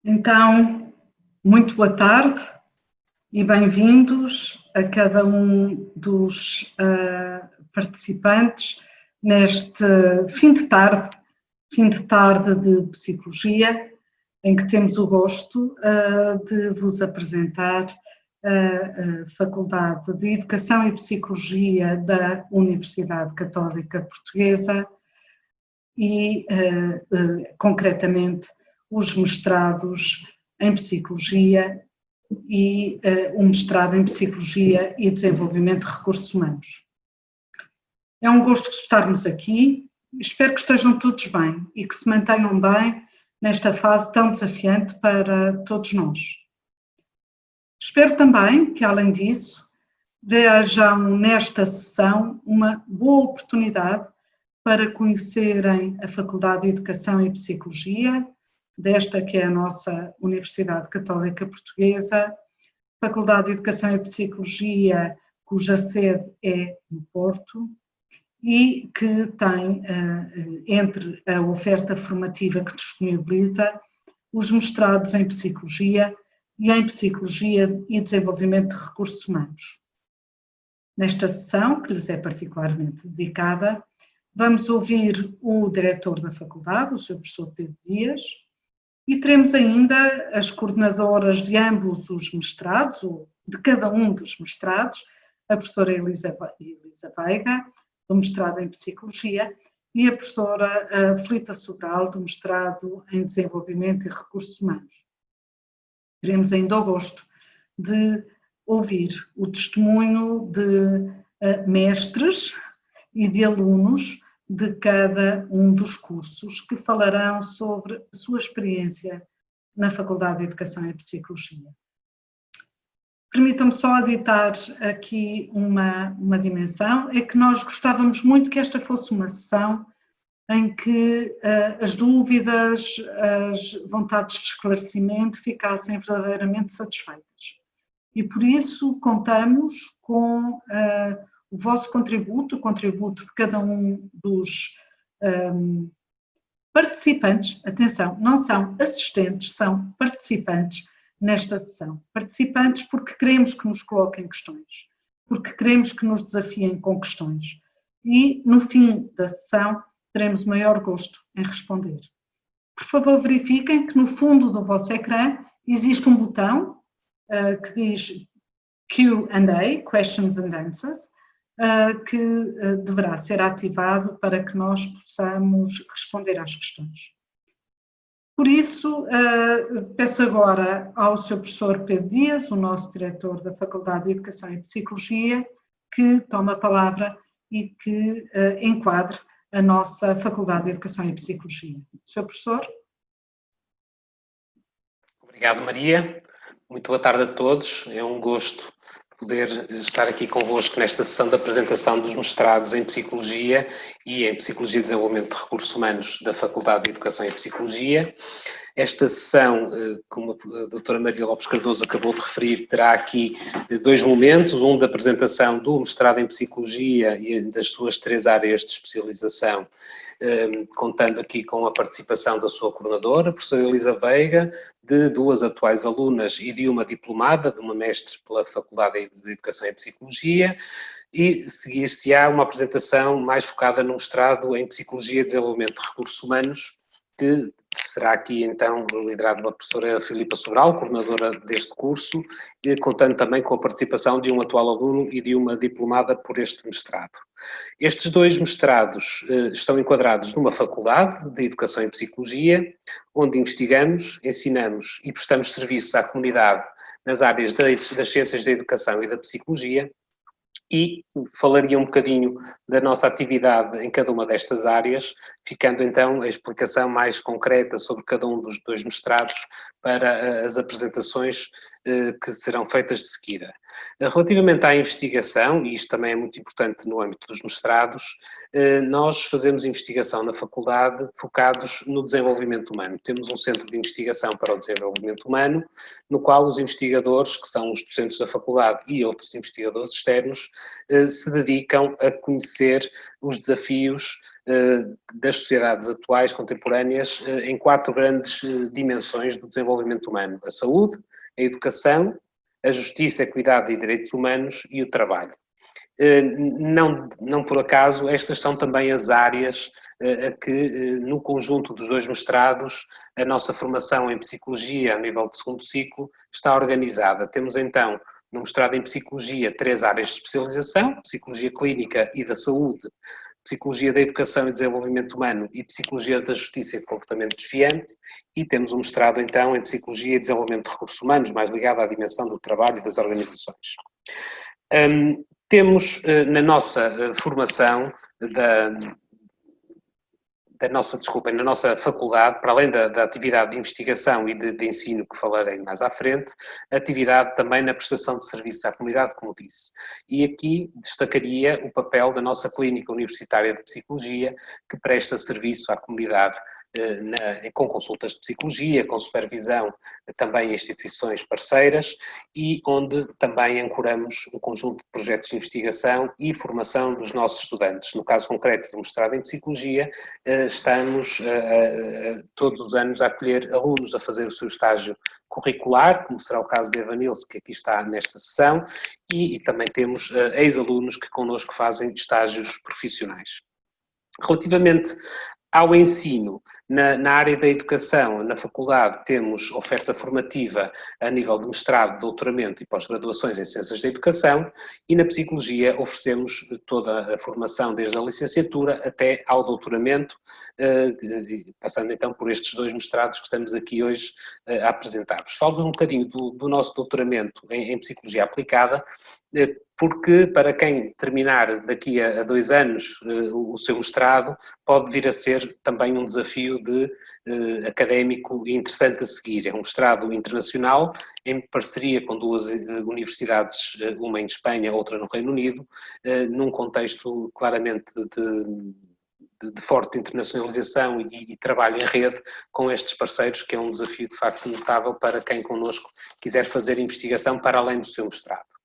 Então, muito boa tarde e bem-vindos a cada um dos participantes neste fim de tarde de Psicologia, em que temos o gosto de vos apresentar a Faculdade de Educação e Psicologia da Universidade Católica Portuguesa e, concretamente, os mestrados em Psicologia e o mestrado em Psicologia e Desenvolvimento de Recursos Humanos. É um gosto estarmos aqui, espero que estejam todos bem e que se mantenham bem nesta fase tão desafiante para todos nós. Espero também que, além disso, vejam nesta sessão uma boa oportunidade para conhecerem a Faculdade de Educação e Psicologia, desta que é a nossa Universidade Católica Portuguesa, Faculdade de Educação e Psicologia, cuja sede é no Porto, e que tem, entre a oferta formativa que disponibiliza, os mestrados em Psicologia e em Psicologia e Desenvolvimento de Recursos Humanos. Nesta sessão, que lhes é particularmente dedicada, vamos ouvir o diretor da faculdade, o Sr. Professor Pedro Dias, e teremos ainda as coordenadoras de ambos os mestrados, ou de cada um dos mestrados, a professora Elisa Veiga, do mestrado em Psicologia, e a professora Filipa Sobral, do mestrado em Desenvolvimento e Recursos Humanos. Teremos ainda o gosto de ouvir o testemunho de mestres e de alunos de cada um dos cursos que falarão sobre a sua experiência na Faculdade de Educação e Psicologia. Permitam-me só aditar aqui uma dimensão, é que nós gostávamos muito que esta fosse uma sessão em que as dúvidas, as vontades de esclarecimento ficassem verdadeiramente satisfeitas. E por isso contamos com o vosso contributo, o contributo de cada um dos participantes, atenção, não são assistentes, são participantes nesta sessão. Participantes porque queremos que nos coloquem questões, porque queremos que nos desafiem com questões. E no fim da sessão teremos o maior gosto em responder. Por favor, verifiquem que no fundo do vosso ecrã existe um botão que diz Q&A, Questions and Answers, que deverá ser ativado para que nós possamos responder às questões. Por isso, peço agora ao Sr. Professor Pedro Dias, o nosso diretor da Faculdade de Educação e Psicologia, que tome a palavra e que enquadre a nossa Faculdade de Educação e Psicologia. Sr. Professor? Obrigado, Maria. Muito boa tarde a todos. É um gosto poder estar aqui convosco nesta sessão de apresentação dos mestrados em Psicologia e em Psicologia e Desenvolvimento de Recursos Humanos da Faculdade de Educação e Psicologia. Esta sessão, como a doutora Maria Lopes Cardoso acabou de referir, terá aqui dois momentos, um da apresentação do mestrado em Psicologia e das suas 3 áreas de especialização, contando aqui com a participação da sua coordenadora, a professora Elisa Veiga, de 2 atuais alunas e de uma diplomada, de uma mestre pela Faculdade de Educação e Psicologia, e seguir-se-á uma apresentação mais focada no mestrado em Psicologia e Desenvolvimento de Recursos Humanos, que será aqui então liderado pela professora Filipa Sobral, coordenadora deste curso, e contando também com a participação de um atual aluno e de uma diplomada por este mestrado. Estes 2 mestrados estão enquadrados numa faculdade de Educação e Psicologia, onde investigamos, ensinamos e prestamos serviços à comunidade nas áreas das ciências da educação e da psicologia, e falaria um bocadinho da nossa atividade em cada uma destas áreas, ficando então a explicação mais concreta sobre cada um dos 2 mestrados para as apresentações que serão feitas de seguida. Relativamente à investigação, e isto também é muito importante no âmbito dos mestrados, nós fazemos investigação na faculdade focados no desenvolvimento humano. Temos um centro de investigação para o desenvolvimento humano, no qual os investigadores, que são os docentes da faculdade e outros investigadores externos, se dedicam a conhecer os desafios das sociedades atuais, contemporâneas, em 4 grandes dimensões do desenvolvimento humano: a saúde, a educação, a justiça, a equidade e direitos humanos e o trabalho. Não por acaso, estas são também as áreas a que, no conjunto dos 2 mestrados, a nossa formação em Psicologia, a nível de segundo ciclo, está organizada. Temos então, no mestrado em Psicologia, 3 áreas de especialização: Psicologia Clínica e da Saúde, Psicologia da Educação e Desenvolvimento Humano e Psicologia da Justiça e de Comportamento Desviante, e temos um mestrado então em Psicologia e Desenvolvimento de Recursos Humanos, mais ligado à dimensão do trabalho e das organizações. Temos na nossa formação na nossa faculdade, para além da atividade de investigação e de ensino que falarei mais à frente, atividade também na prestação de serviços à comunidade, como disse. E aqui destacaria o papel da nossa Clínica Universitária de Psicologia, que presta serviço à comunidade com consultas de psicologia, com supervisão também em instituições parceiras, e onde também ancoramos um conjunto de projetos de investigação e formação dos nossos estudantes. No caso concreto do mestrado em Psicologia, estamos todos os anos a acolher alunos a fazer o seu estágio curricular, como será o caso de Evanilson, que aqui está nesta sessão, e também temos ex-alunos que connosco fazem estágios profissionais. Relativamente ao ensino, na área da educação, na faculdade, temos oferta formativa a nível de mestrado, doutoramento e pós-graduações em Ciências da Educação, e na Psicologia oferecemos toda a formação, desde a licenciatura até ao doutoramento, passando então por estes 2 mestrados que estamos aqui hoje a apresentar-vos. Falo-vos um bocadinho do nosso doutoramento em Psicologia Aplicada, porque para quem terminar daqui a 2 anos o seu mestrado, pode vir a ser também um desafio académico interessante a seguir. É um mestrado internacional, em parceria com 2 universidades, uma em Espanha, outra no Reino Unido, num contexto claramente de forte internacionalização e trabalho em rede com estes parceiros, que é um desafio de facto notável para quem connosco quiser fazer investigação para além do seu mestrado.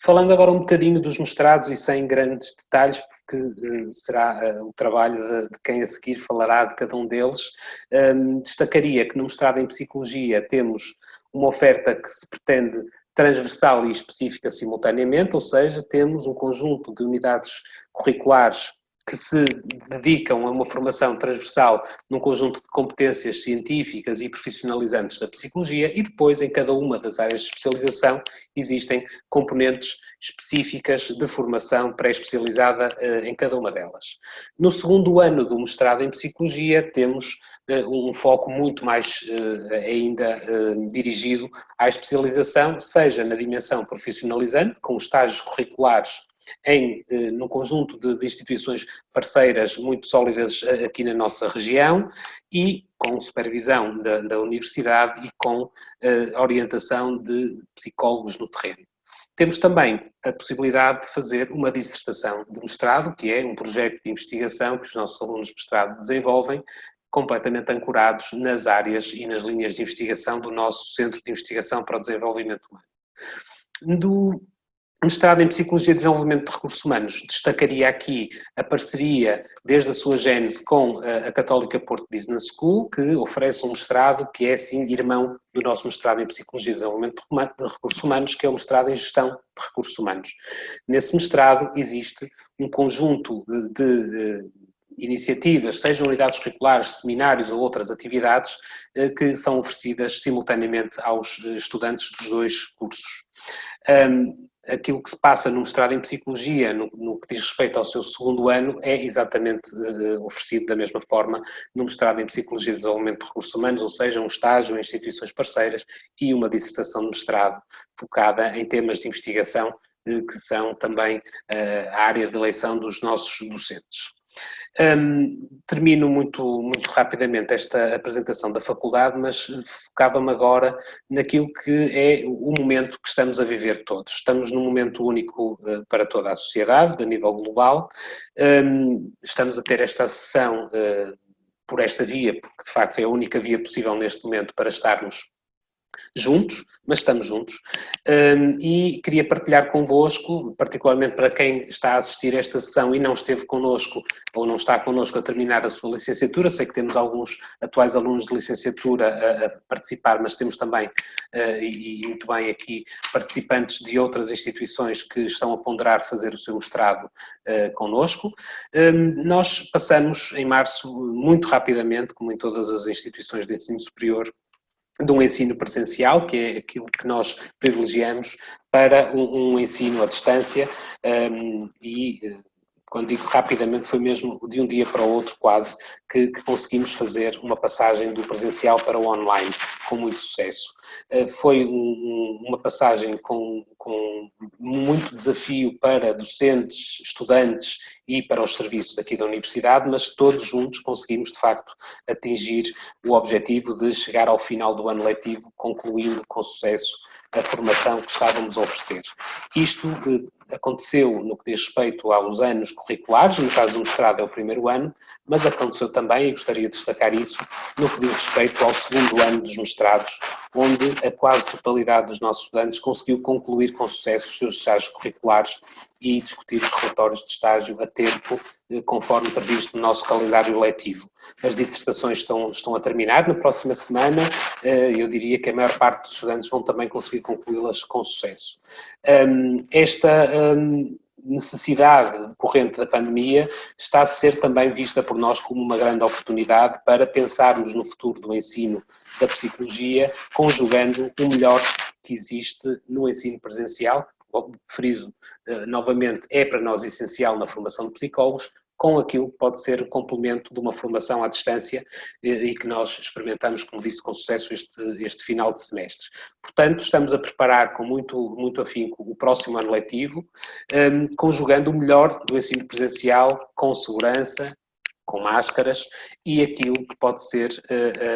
Falando agora um bocadinho dos mestrados e sem grandes detalhes, porque será o trabalho de quem a seguir falará de cada um deles, destacaria que no mestrado em Psicologia temos uma oferta que se pretende transversal e específica simultaneamente, ou seja, temos um conjunto de unidades curriculares que se dedicam a uma formação transversal num conjunto de competências científicas e profissionalizantes da psicologia, e depois, em cada uma das áreas de especialização, existem componentes específicas de formação pré-especializada em cada uma delas. No segundo ano do mestrado em Psicologia, temos um foco muito mais ainda dirigido à especialização, seja na dimensão profissionalizante, com estágios curriculares num conjunto de instituições parceiras muito sólidas aqui na nossa região, e com supervisão da universidade e com orientação de psicólogos no terreno. Temos também a possibilidade de fazer uma dissertação de mestrado, que é um projeto de investigação que os nossos alunos de mestrado desenvolvem, completamente ancorados nas áreas e nas linhas de investigação do nosso Centro de Investigação para o Desenvolvimento Humano. Do mestrado em Psicologia e Desenvolvimento de Recursos Humanos, destacaria aqui a parceria, desde a sua gênese, com a Católica Porto Business School, que oferece um mestrado que é, sim, irmão do nosso mestrado em Psicologia e Desenvolvimento de Recursos Humanos, que é o mestrado em Gestão de Recursos Humanos. Nesse mestrado existe um conjunto de iniciativas, sejam unidades curriculares, seminários ou outras atividades, que são oferecidas simultaneamente aos estudantes dos 2 cursos. Aquilo que se passa no mestrado em Psicologia, no que diz respeito ao seu segundo ano, é exatamente oferecido da mesma forma no mestrado em Psicologia e Desenvolvimento de Recursos Humanos, ou seja, um estágio em instituições parceiras e uma dissertação de mestrado focada em temas de investigação que são também a área de eleição dos nossos docentes. Termino muito rapidamente esta apresentação da faculdade, mas focava-me agora naquilo que é o momento que estamos a viver todos. Estamos num momento único para toda a sociedade, a nível global. Estamos a ter esta sessão por esta via, porque de facto é a única via possível neste momento para estarmos juntos, mas estamos juntos, e queria partilhar convosco, particularmente para quem está a assistir a esta sessão e não esteve connosco ou não está connosco a terminar a sua licenciatura. Sei que temos alguns atuais alunos de licenciatura a participar, mas temos também, e muito bem aqui, participantes de outras instituições que estão a ponderar fazer o seu mestrado connosco. Nós passamos em março, muito rapidamente, como em todas as instituições de ensino superior, de um ensino presencial, que é aquilo que nós privilegiamos, para um ensino à distância, e quando digo rapidamente foi mesmo de um dia para o outro quase, que conseguimos fazer uma passagem do presencial para o online com muito sucesso. Foi uma passagem com muito desafio para docentes, estudantes e para os serviços aqui da Universidade, mas todos juntos conseguimos de facto atingir o objetivo de chegar ao final do ano letivo concluindo com sucesso a formação que estávamos a oferecer. Isto aconteceu no que diz respeito aos anos curriculares, no caso do mestrado é o primeiro ano, mas aconteceu também, e gostaria de destacar isso, no que diz respeito ao segundo ano dos mestrados, onde a quase totalidade dos nossos estudantes conseguiu concluir com sucesso os seus estágios curriculares e discutir os relatórios de estágio a tempo, conforme previsto no nosso calendário letivo. As dissertações estão a terminar na próxima semana, eu diria que a maior parte dos estudantes vão também conseguir concluí-las com sucesso. Esta necessidade decorrente da pandemia está a ser também vista por nós como uma grande oportunidade para pensarmos no futuro do ensino da psicologia, conjugando o melhor que existe no ensino presencial, friso novamente, é para nós essencial na formação de psicólogos, com aquilo que pode ser o complemento de uma formação à distância e que nós experimentamos, como disse, com sucesso este final de semestre. Portanto, estamos a preparar com muito afinco o próximo ano letivo, conjugando o melhor do ensino presencial com segurança, com máscaras, e aquilo que pode ser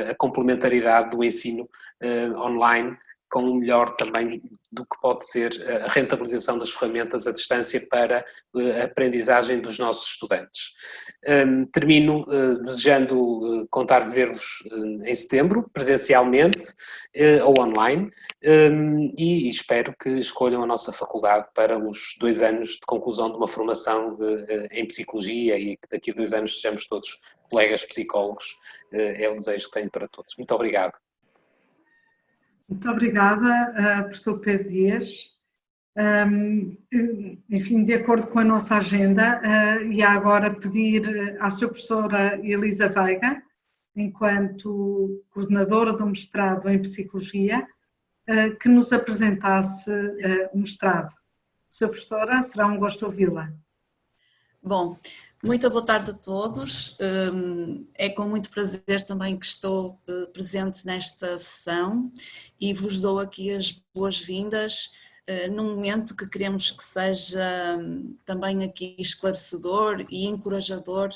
a complementaridade do ensino online, com o melhor também do que pode ser a rentabilização das ferramentas à distância para a aprendizagem dos nossos estudantes. Termino desejando contar ver-vos em setembro, presencialmente ou online, e espero que escolham a nossa faculdade para os 2 anos de conclusão de uma formação em psicologia e que daqui a 2 anos sejamos todos colegas psicólogos. É o desejo que tenho para todos. Muito obrigado. Muito obrigada, professor Pedro Dias. Enfim, de acordo com a nossa agenda, ia agora pedir à sua professora Elisa Veiga, enquanto coordenadora do mestrado em Psicologia, que nos apresentasse o mestrado. Sra. Professora, será um gosto ouvi-la. Bom, muito boa tarde a todos. É com muito prazer também que estou presente nesta sessão e vos dou aqui as boas-vindas num momento que queremos que seja também aqui esclarecedor e encorajador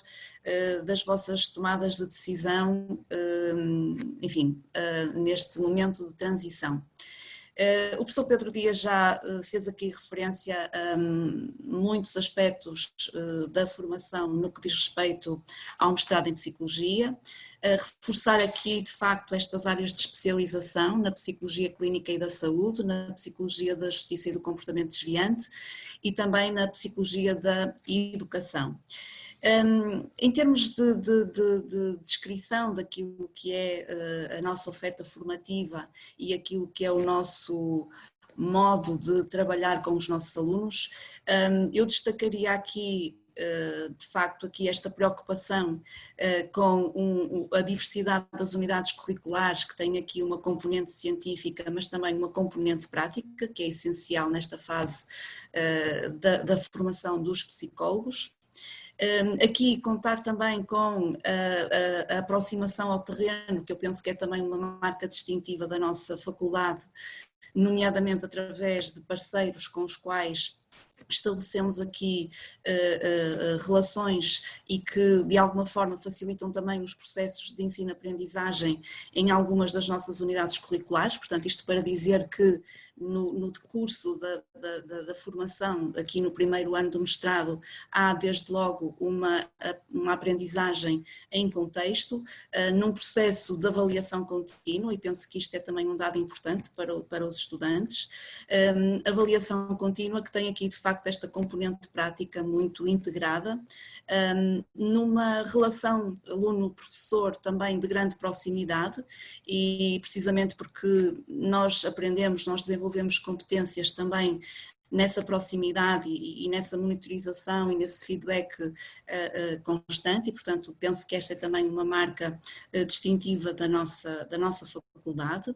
das vossas tomadas de decisão, enfim, neste momento de transição. O professor Pedro Dias já fez aqui referência a muitos aspectos da formação no que diz respeito ao mestrado em Psicologia, reforçar aqui de facto estas áreas de especialização na Psicologia Clínica e da Saúde, na Psicologia da Justiça e do Comportamento Desviante e também na Psicologia da Educação. Em termos de descrição daquilo que é a nossa oferta formativa e aquilo que é o nosso modo de trabalhar com os nossos alunos, eu destacaria aqui de facto aqui esta preocupação com a diversidade das unidades curriculares, que tem aqui uma componente científica, mas também uma componente prática, que é essencial nesta fase da formação dos psicólogos. Aqui contar também com a aproximação ao terreno, que eu penso que é também uma marca distintiva da nossa faculdade, nomeadamente através de parceiros com os quais estabelecemos aqui relações e que de alguma forma facilitam também os processos de ensino-aprendizagem em algumas das nossas unidades curriculares, portanto isto para dizer que no decurso da formação, aqui no primeiro ano do mestrado, há desde logo uma aprendizagem em contexto, num processo de avaliação contínua, e penso que isto é também um dado importante para os estudantes, avaliação contínua que tem aqui de facto esta componente prática muito integrada, numa relação aluno-professor também de grande proximidade, e precisamente porque nós aprendemos, nós desenvolvemos competências também nessa proximidade e nessa monitorização e nesse feedback constante, e portanto penso que esta é também uma marca distintiva da nossa faculdade.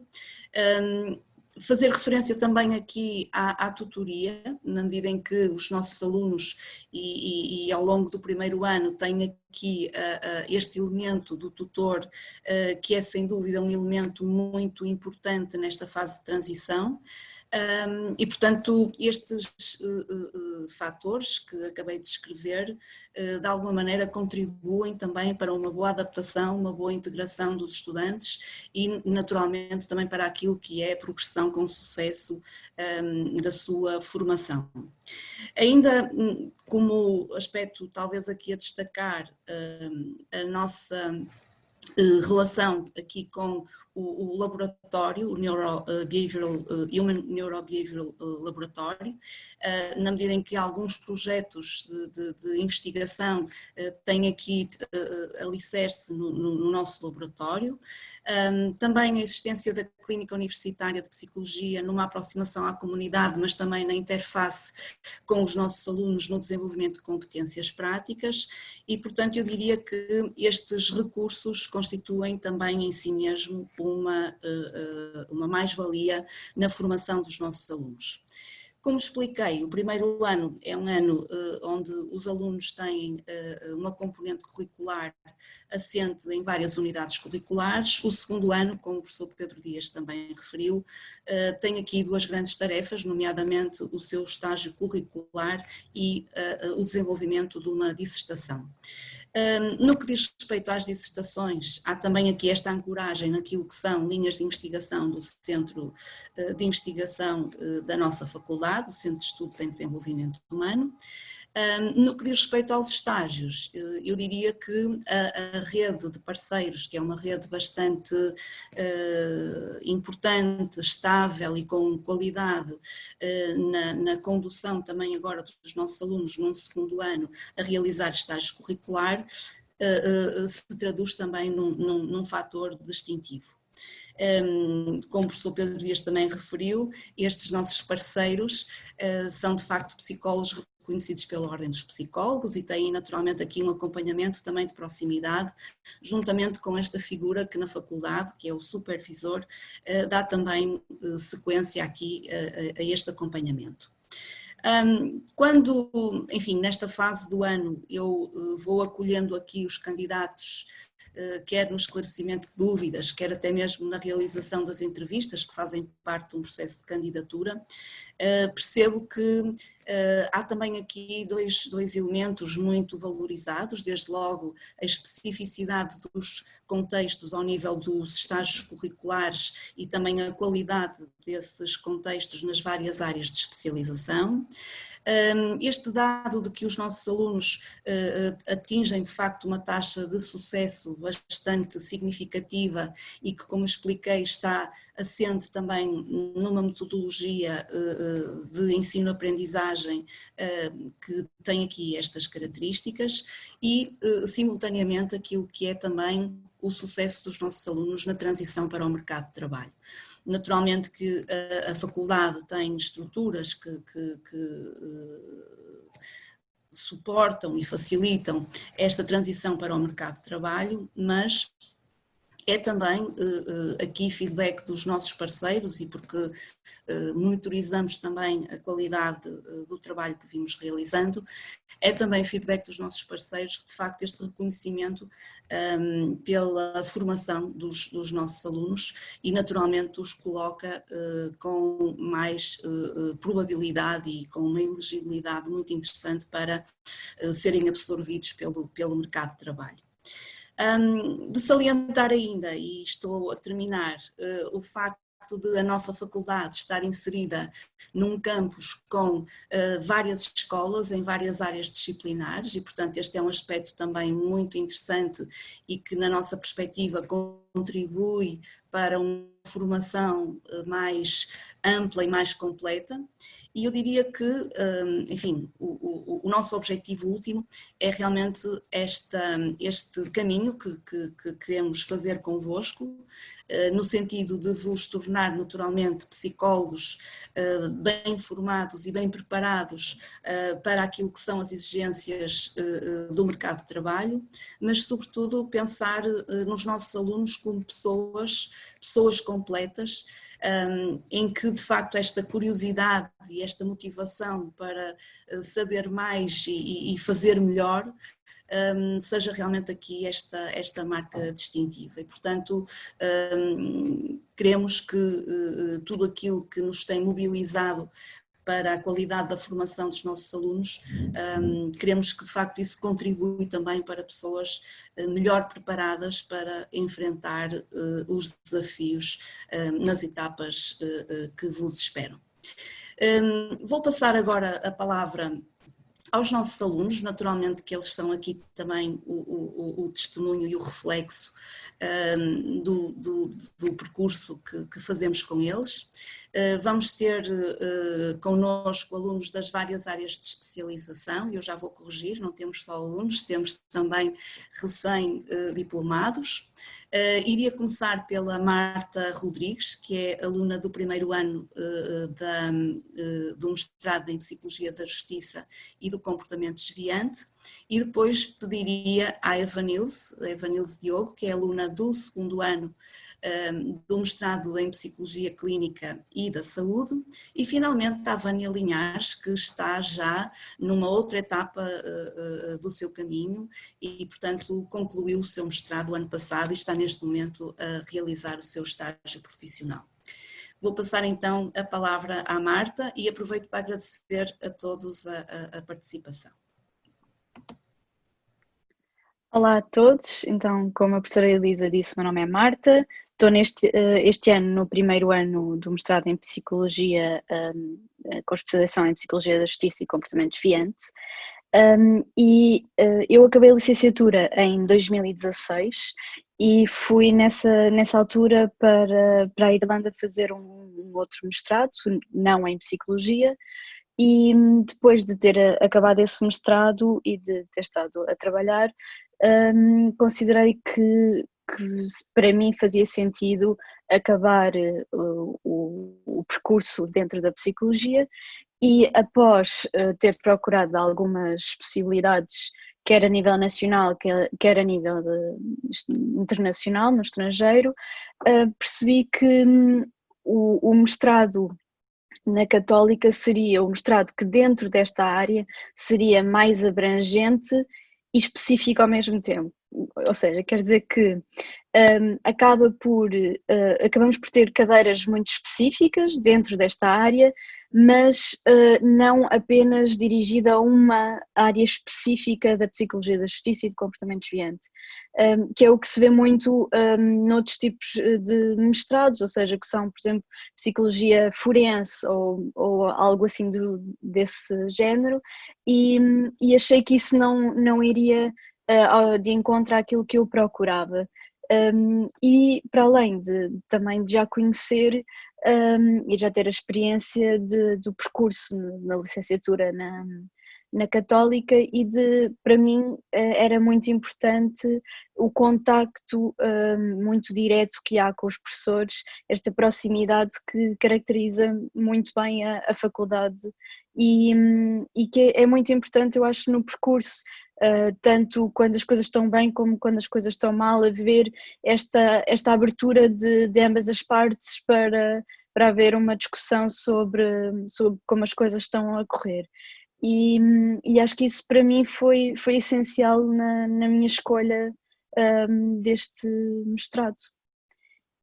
Fazer referência também aqui à tutoria, na medida em que os nossos alunos e ao longo do primeiro ano têm aqui este elemento do tutor, que é sem dúvida um elemento muito importante nesta fase de transição. E portanto estes fatores que acabei de descrever de alguma maneira contribuem também para uma boa adaptação, uma boa integração dos estudantes e naturalmente também para aquilo que é a progressão com sucesso da sua formação. Ainda como aspecto talvez aqui a destacar a nossa relação aqui com o laboratório, o Human Neurobehavioral Laboratory, na medida em que alguns projetos de investigação têm aqui alicerce no nosso laboratório. Também a existência da Clínica Universitária de Psicologia numa aproximação à comunidade, mas também na interface com os nossos alunos no desenvolvimento de competências práticas, e portanto eu diria que estes recursos constituem também em si mesmo uma mais-valia na formação dos nossos alunos. Como expliquei, o primeiro ano é um ano onde os alunos têm uma componente curricular assente em várias unidades curriculares. O segundo ano, como o professor Pedro Dias também referiu, tem aqui duas grandes tarefas, nomeadamente o seu estágio curricular e o desenvolvimento de uma dissertação. No que diz respeito às dissertações, há também aqui esta ancoragem naquilo que são linhas de investigação do Centro de Investigação da nossa faculdade, o Centro de Estudos em Desenvolvimento Humano. No que diz respeito aos estágios, eu diria que a rede de parceiros, que é uma rede bastante importante, estável e com qualidade na condução também agora dos nossos alunos num segundo ano a realizar estágio curricular, se traduz também num fator distintivo. Como o professor Pedro Dias também referiu, estes nossos parceiros são de facto psicólogos reconhecidos pela Ordem dos Psicólogos e têm naturalmente aqui um acompanhamento também de proximidade, juntamente com esta figura que na faculdade, que é o supervisor, dá também sequência aqui a este acompanhamento. Quando, enfim, nesta fase do ano eu vou acolhendo aqui os candidatos, quer no esclarecimento de dúvidas, quer até mesmo na realização das entrevistas que fazem parte de um processo de candidatura, percebo que há também aqui dois elementos muito valorizados, desde logo a especificidade dos contextos ao nível dos estágios curriculares e também a qualidade desses contextos nas várias áreas de especialização. Este dado de que os nossos alunos atingem de facto uma taxa de sucesso bastante significativa e que, como expliquei, está assente também numa metodologia de ensino-aprendizagem que tem aqui estas características e, simultaneamente, aquilo que é também o sucesso dos nossos alunos na transição para o mercado de trabalho. Naturalmente que a faculdade tem estruturas que suportam e facilitam esta transição para o mercado de trabalho, mas É também aqui feedback dos nossos parceiros e porque monitorizamos também a qualidade do trabalho que vimos realizando, é também feedback dos nossos parceiros que de facto este reconhecimento pela formação dos nossos alunos e naturalmente os coloca com mais probabilidade e com uma elegibilidade muito interessante para serem absorvidos pelo mercado de trabalho. De salientar ainda, e estou a terminar, o facto de a nossa faculdade estar inserida num campus com várias escolas em várias áreas disciplinares e, portanto, este é um aspecto também muito interessante e que, na nossa perspectiva, contribui para uma formação mais ampla e mais completa. E eu diria que, enfim, o nosso objetivo último é realmente este caminho que queremos fazer convosco, no sentido de vos tornar naturalmente psicólogos bem formados e bem preparados para aquilo que são as exigências do mercado de trabalho, mas sobretudo pensar nos nossos alunos como pessoas completas, em que de facto esta curiosidade e esta motivação para saber mais e fazer melhor seja realmente aqui esta marca distintiva e, portanto, queremos que tudo aquilo que nos tem mobilizado para a qualidade da formação dos nossos alunos, queremos que de facto isso contribui também para pessoas melhor preparadas para enfrentar os desafios nas etapas que vos esperam. Vou passar agora a palavra aos nossos alunos, naturalmente que eles são aqui também o testemunho e o reflexo do percurso que fazemos com eles. Vamos ter connosco alunos das várias áreas de especialização, e eu já vou corrigir, não temos só alunos, temos também recém-diplomados. Iria começar pela Marta Rodrigues, que é aluna do primeiro ano do mestrado em Psicologia da Justiça e do Comportamento Desviante, e depois pediria à Evanilze Diogo, que é aluna do segundo ano do mestrado em Psicologia Clínica e da Saúde, e finalmente à Vânia Linhares, que está já numa outra etapa do seu caminho e, portanto, concluiu o seu mestrado ano passado e está neste momento a realizar o seu estágio profissional. Vou passar então a palavra à Marta e aproveito para agradecer a todos a participação. Olá a todos, então como a professora Elisa disse, o meu nome é Marta, estou este ano no primeiro ano do mestrado em Psicologia, com especialização em Psicologia da Justiça e Comportamento Desviante, eu acabei a licenciatura em 2016 e fui nessa altura para a Irlanda fazer um outro mestrado, não em Psicologia, e depois de ter acabado esse mestrado e de ter estado a trabalhar, considerei que para mim fazia sentido acabar o percurso dentro da psicologia e após ter procurado algumas possibilidades, quer a nível nacional, quer a nível internacional, no estrangeiro, percebi que o mestrado na Católica seria o mestrado que dentro desta área seria mais abrangente e específico ao mesmo tempo, ou seja, quer dizer que acabamos por ter cadeiras muito específicas dentro desta área, mas não apenas dirigida a uma área específica da psicologia da justiça e do comportamento desviante, que é o que se vê muito noutros tipos de mestrados, ou seja, que são, por exemplo, psicologia forense ou algo assim desse género, e achei que isso não iria de encontro àquilo que eu procurava. E para além também de já conhecer e já ter a experiência do percurso na licenciatura na Católica e para mim era muito importante o contacto muito direto que há com os professores, esta proximidade que caracteriza muito bem a faculdade e que é muito importante, eu acho, no percurso tanto quando as coisas estão bem como quando as coisas estão mal, haver esta abertura de ambas as partes para haver uma discussão sobre como as coisas estão a correr. E acho que isso para mim foi essencial na minha escolha deste mestrado.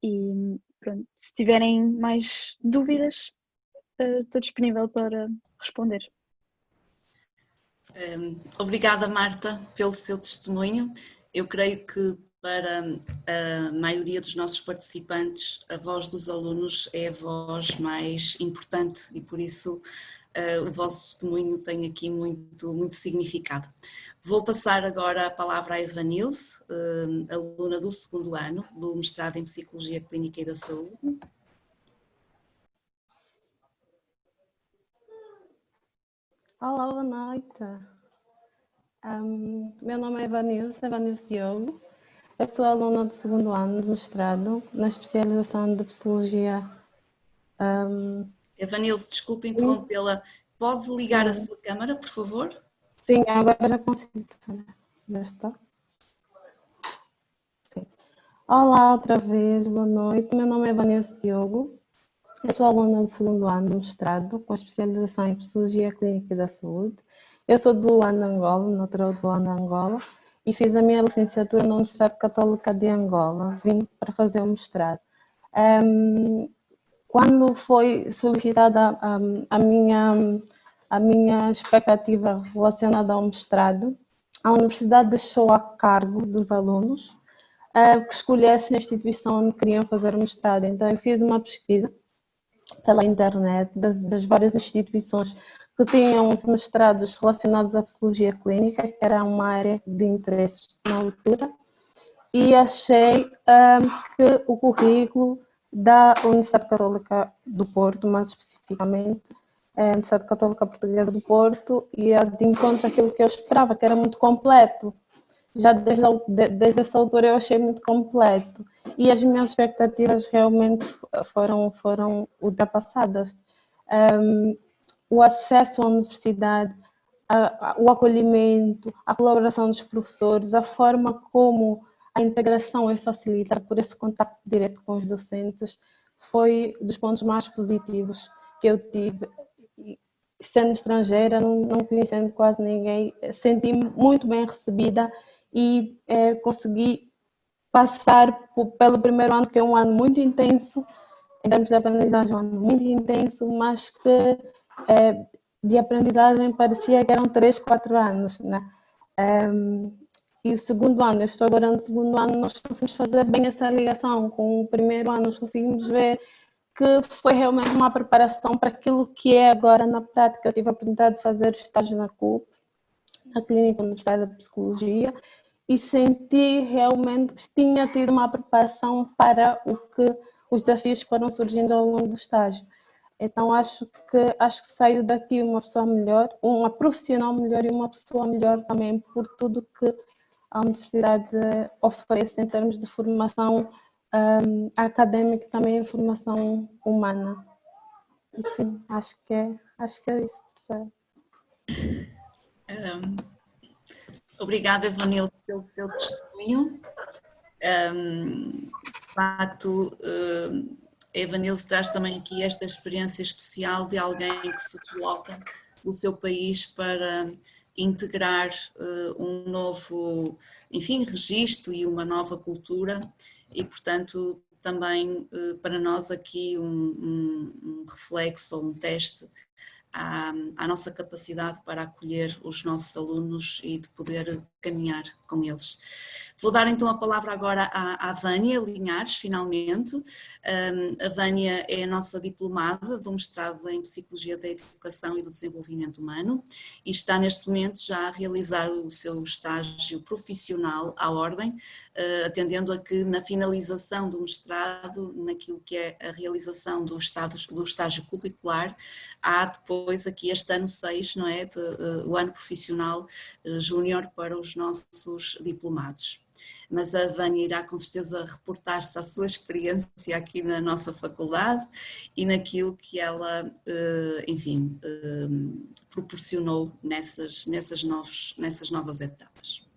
E pronto, se tiverem mais dúvidas, estou disponível para responder. Obrigada, Marta, pelo seu testemunho. Eu creio que para a maioria dos nossos participantes, a voz dos alunos é a voz mais importante e por isso o vosso testemunho tem aqui muito significado. Vou passar agora a palavra à Evanilce, aluna do 2º ano do mestrado em Psicologia Clínica e da Saúde. Olá, boa noite. Meu nome é Evanilce Diogo. Eu sou aluna do 2º ano de mestrado na especialização de Psicologia. Evanilce, desculpe interrompê-la. Pode ligar a sua câmara, por favor? Sim, agora já consigo, professora. Já está? Sim. Olá, outra vez, boa noite. Meu nome é Evanilce Diogo. Eu sou aluna do 2º ano de mestrado, com especialização em Psicologia Clínica e da Saúde. Eu sou de Luanda, Angola, natural de Luanda, Angola, e fiz a minha licenciatura na Universidade Católica de Angola. Vim para fazer o mestrado. Quando foi solicitada a minha expectativa relacionada ao mestrado, a universidade deixou a cargo dos alunos que escolhessem a instituição onde queriam fazer o mestrado. Então, eu fiz uma pesquisa pela internet das várias instituições que tinham mestrados relacionados à psicologia clínica, que era uma área de interesse na altura, e achei que o currículo da Universidade Católica do Porto, mais especificamente, a Universidade Católica Portuguesa do Porto, ia de encontro àquilo que eu esperava, que era muito completo. Já desde essa altura eu achei muito completo e as minhas expectativas realmente foram ultrapassadas. O acesso à universidade, o acolhimento, a colaboração dos professores, a forma como a integração é facilitada por esse contato direto com os docentes, foi dos pontos mais positivos que eu tive. Sendo estrangeira, não conhecendo quase ninguém, senti-me muito bem recebida e consegui passar pelo primeiro ano, que é um ano muito intenso, em termos de aprendizagem, um ano muito intenso, mas que de aprendizagem parecia que eram 3, 4 anos, né? E o 2º ano, eu estou agora no 2º ano, nós conseguimos fazer bem essa ligação com o primeiro ano, nós conseguimos ver que foi realmente uma preparação para aquilo que é agora na prática. Eu tive a oportunidade de fazer estágio na CUP, na Clínica Universitária de Psicologia, e senti realmente que tinha tido uma preparação para os desafios que foram surgindo ao longo do estágio. Então acho que saio daqui uma pessoa melhor, uma profissional melhor e uma pessoa melhor também por tudo que a universidade oferece em termos de formação académica e também em formação humana. E sim, acho que é isso, professora. Obrigada, Evanilce, pelo seu testemunho. De facto, a Evanilce traz também aqui esta experiência especial de alguém que se desloca do seu país para integrar um novo, enfim, registro e uma nova cultura e, portanto, também para nós aqui um reflexo ou um teste à nossa capacidade para acolher os nossos alunos e de poder caminhar com eles. Vou dar então a palavra agora à Vânia Linhares, finalmente. A Vânia é a nossa diplomada do mestrado em Psicologia da Educação e do Desenvolvimento Humano e está neste momento já a realizar o seu estágio profissional à ordem, atendendo a que na finalização do mestrado, naquilo que é a realização do estágio curricular, há depois aqui este ano 6, não é, o ano profissional júnior para os nossos diplomados. mas a Vânia irá com certeza reportar-se à sua experiência aqui na nossa faculdade e naquilo que ela, enfim, proporcionou nessas novas etapas.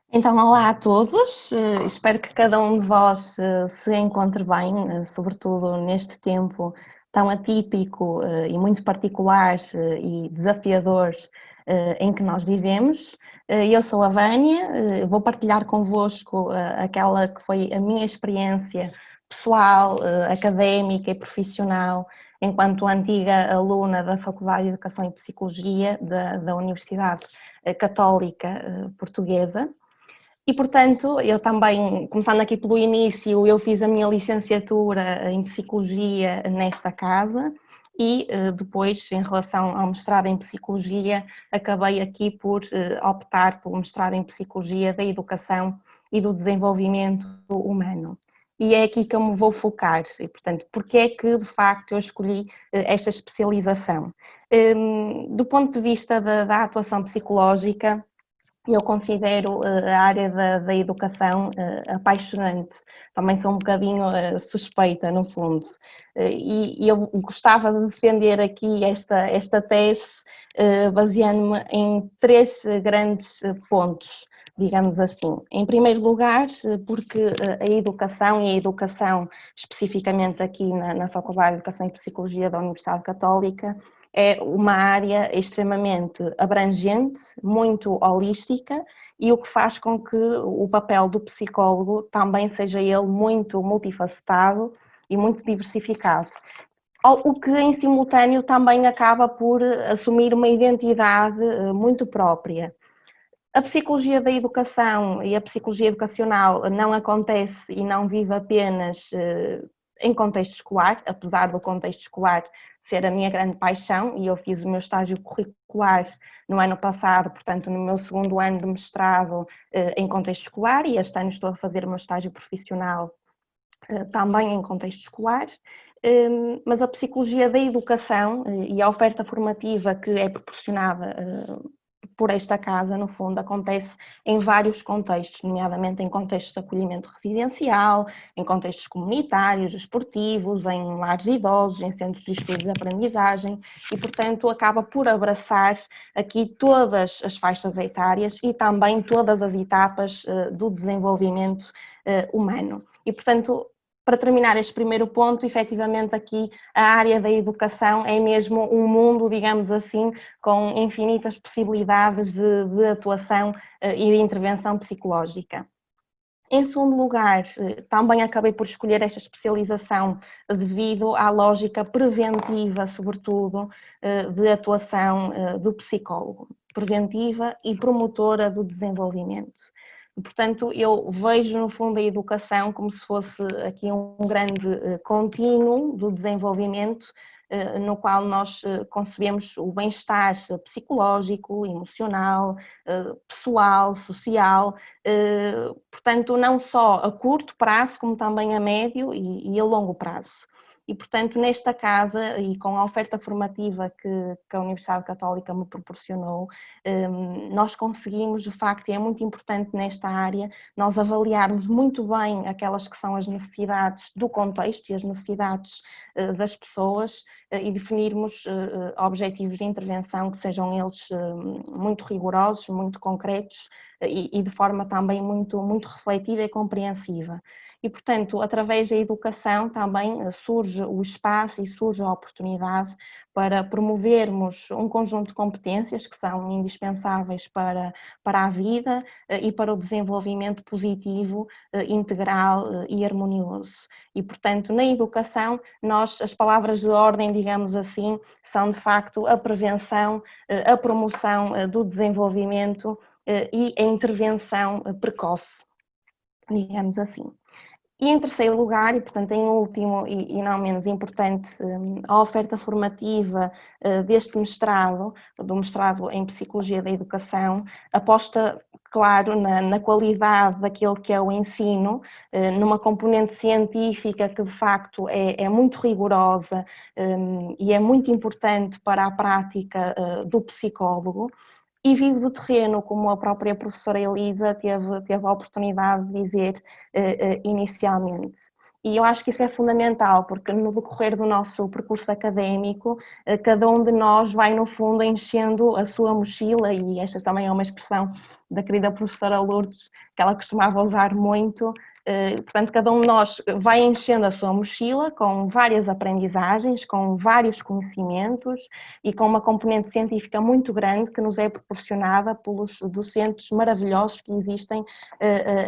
Então, olá a todos, espero que cada um de vós se encontre bem, sobretudo neste tempo tão atípico e muito particular e desafiador em que nós vivemos. Eu sou a Vânia, vou partilhar convosco aquela que foi a minha experiência pessoal, académica e profissional enquanto antiga aluna da Faculdade de Educação e Psicologia da Universidade Católica Portuguesa. E, portanto, eu também, começando aqui pelo início, eu fiz a minha licenciatura em Psicologia nesta casa e depois, em relação ao mestrado em Psicologia, acabei aqui por optar pelo mestrado em Psicologia da Educação e do Desenvolvimento Humano. E é aqui que eu me vou focar, e, portanto, porque é que, de facto, eu escolhi esta especialização. Do ponto de vista da atuação psicológica, eu considero a área da educação apaixonante, também sou um bocadinho suspeita no fundo, e eu gostava de defender aqui esta tese baseando-me em 3 grandes pontos, digamos assim. Em primeiro lugar, porque a educação, e a educação especificamente aqui na Faculdade de Educação e Psicologia da Universidade Católica, é uma área extremamente abrangente, muito holística, e o que faz com que o papel do psicólogo também seja ele muito multifacetado e muito diversificado. O que em simultâneo também acaba por assumir uma identidade muito própria. A psicologia da educação e a psicologia educacional não acontece e não vive apenas em contexto escolar, apesar do contexto escolar ser a minha grande paixão, e eu fiz o meu estágio curricular no ano passado, portanto no meu 2º ano de mestrado em contexto escolar, e este ano estou a fazer o meu estágio profissional também em contexto escolar, mas a psicologia da educação e a oferta formativa que é proporcionada por esta casa, no fundo, acontece em vários contextos, nomeadamente em contextos de acolhimento residencial, em contextos comunitários, esportivos, em lares de idosos, em centros de estudo e aprendizagem, e, portanto, acaba por abraçar aqui todas as faixas etárias e também todas as etapas do desenvolvimento humano. E, portanto, para terminar este primeiro ponto, efetivamente aqui a área da educação é mesmo um mundo, digamos assim, com infinitas possibilidades de atuação e de intervenção psicológica. Em segundo lugar, também acabei por escolher esta especialização devido à lógica preventiva, sobretudo, de atuação do psicólogo, preventiva e promotora do desenvolvimento. Portanto, eu vejo no fundo a educação como se fosse aqui um grande contínuo do desenvolvimento, no qual nós concebemos o bem-estar psicológico, emocional, pessoal, social, portanto não só a curto prazo, como também a médio e a longo prazo. E, portanto, nesta casa e com a oferta formativa que a Universidade Católica me proporcionou, nós conseguimos, de facto, e é muito importante nesta área, nós avaliarmos muito bem aquelas que são as necessidades do contexto e as necessidades das pessoas e definirmos objetivos de intervenção que sejam eles muito rigorosos, muito concretos e de forma também muito refletida e compreensiva. E, portanto, através da educação também surge o espaço e surge a oportunidade para promovermos um conjunto de competências que são indispensáveis para a vida e para o desenvolvimento positivo, integral e harmonioso. E, portanto, na educação, as palavras de ordem, digamos assim, são de facto a prevenção, a promoção do desenvolvimento e a intervenção precoce, digamos assim. E em terceiro lugar, e portanto em último e não menos importante, a oferta formativa deste mestrado, do mestrado em Psicologia da Educação, aposta, claro, na qualidade daquilo que é o ensino, numa componente científica que de facto é muito rigorosa e é muito importante para a prática do psicólogo. e vive do terreno, como a própria professora Elisa teve a oportunidade de dizer inicialmente. E eu acho que isso é fundamental, porque no decorrer do nosso percurso académico, cada um de nós vai, no fundo, enchendo a sua mochila, e esta também é uma expressão da querida professora Lourdes, que ela costumava usar muito. Portanto, cada um de nós vai enchendo a sua mochila com várias aprendizagens, com vários conhecimentos e com uma componente científica muito grande que nos é proporcionada pelos docentes maravilhosos que existem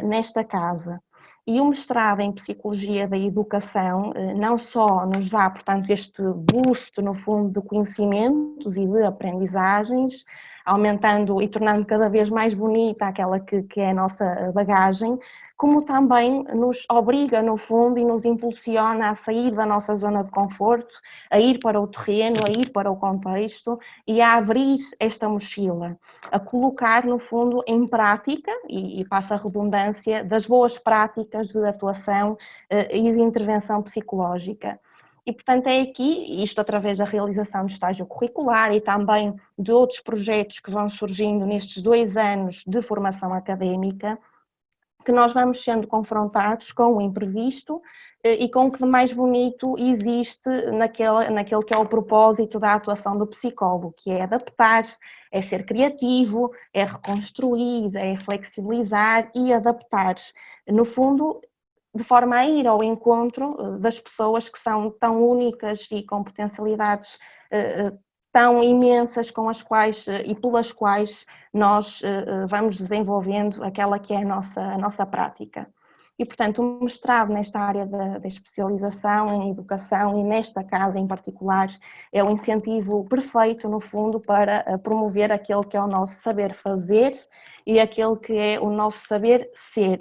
nesta casa. E o mestrado em Psicologia da Educação não só nos dá, portanto, este boost, no fundo, de conhecimentos e de aprendizagens, aumentando e tornando cada vez mais bonita aquela que é a nossa bagagem, como também nos obriga, no fundo, e nos impulsiona a sair da nossa zona de conforto, a ir para o terreno, a ir para o contexto e a abrir esta mochila, a colocar, no fundo, em prática, e passa a redundância, das boas práticas de atuação e de intervenção psicológica. E, portanto, é aqui, isto através da realização do estágio curricular e também de outros projetos que vão surgindo nestes 2 anos de formação académica, que nós vamos sendo confrontados com o imprevisto e com o que de mais bonito existe naquele que é o propósito da atuação do psicólogo, que é adaptar, é ser criativo, é reconstruir, é flexibilizar e adaptar. No fundo, de forma a ir ao encontro das pessoas que são tão únicas e com potencialidades tão imensas com as quais e pelas quais nós vamos desenvolvendo aquela que é a nossa prática. E, portanto, o mestrado nesta área da especialização em educação e nesta casa em particular é o incentivo perfeito, no fundo, para promover aquele que é o nosso saber fazer e aquele que é o nosso saber ser.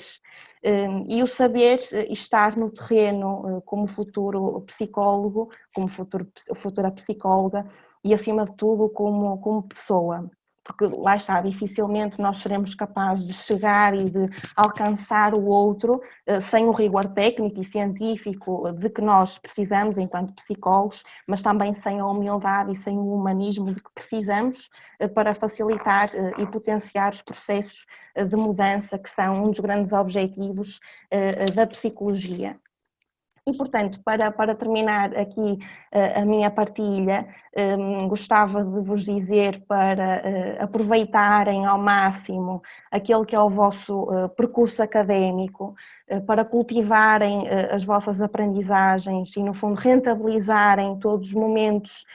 E o saber estar no terreno como futuro psicólogo, como futura psicóloga, e acima de tudo como pessoa, porque lá está, dificilmente nós seremos capazes de chegar e de alcançar o outro sem o rigor técnico e científico de que nós precisamos enquanto psicólogos, mas também sem a humildade e sem o humanismo de que precisamos para facilitar e potenciar os processos de mudança que são um dos grandes objetivos da psicologia. E, portanto, para terminar aqui a minha partilha, gostava de vos dizer para aproveitarem ao máximo aquele que é o vosso percurso académico, para cultivarem as vossas aprendizagens e, no fundo, rentabilizarem todos os momentos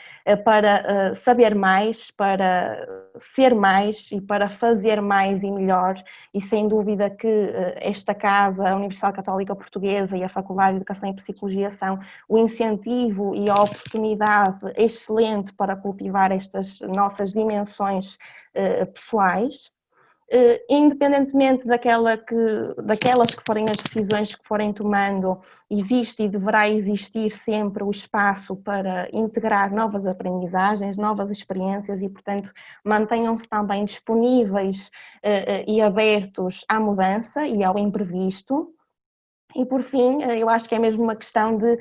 para saber mais, para ser mais e para fazer mais e melhor. E sem dúvida que esta casa, a Universidade Católica Portuguesa e a Faculdade de Educação e Psicologia são o incentivo e a oportunidade excelente para cultivar estas nossas dimensões pessoais. Independentemente daquelas que forem as decisões que forem tomando, existe e deverá existir sempre o espaço para integrar novas aprendizagens, novas experiências e, portanto, mantenham-se também disponíveis e abertos à mudança e ao imprevisto. E, por fim, eu acho que é mesmo uma questão de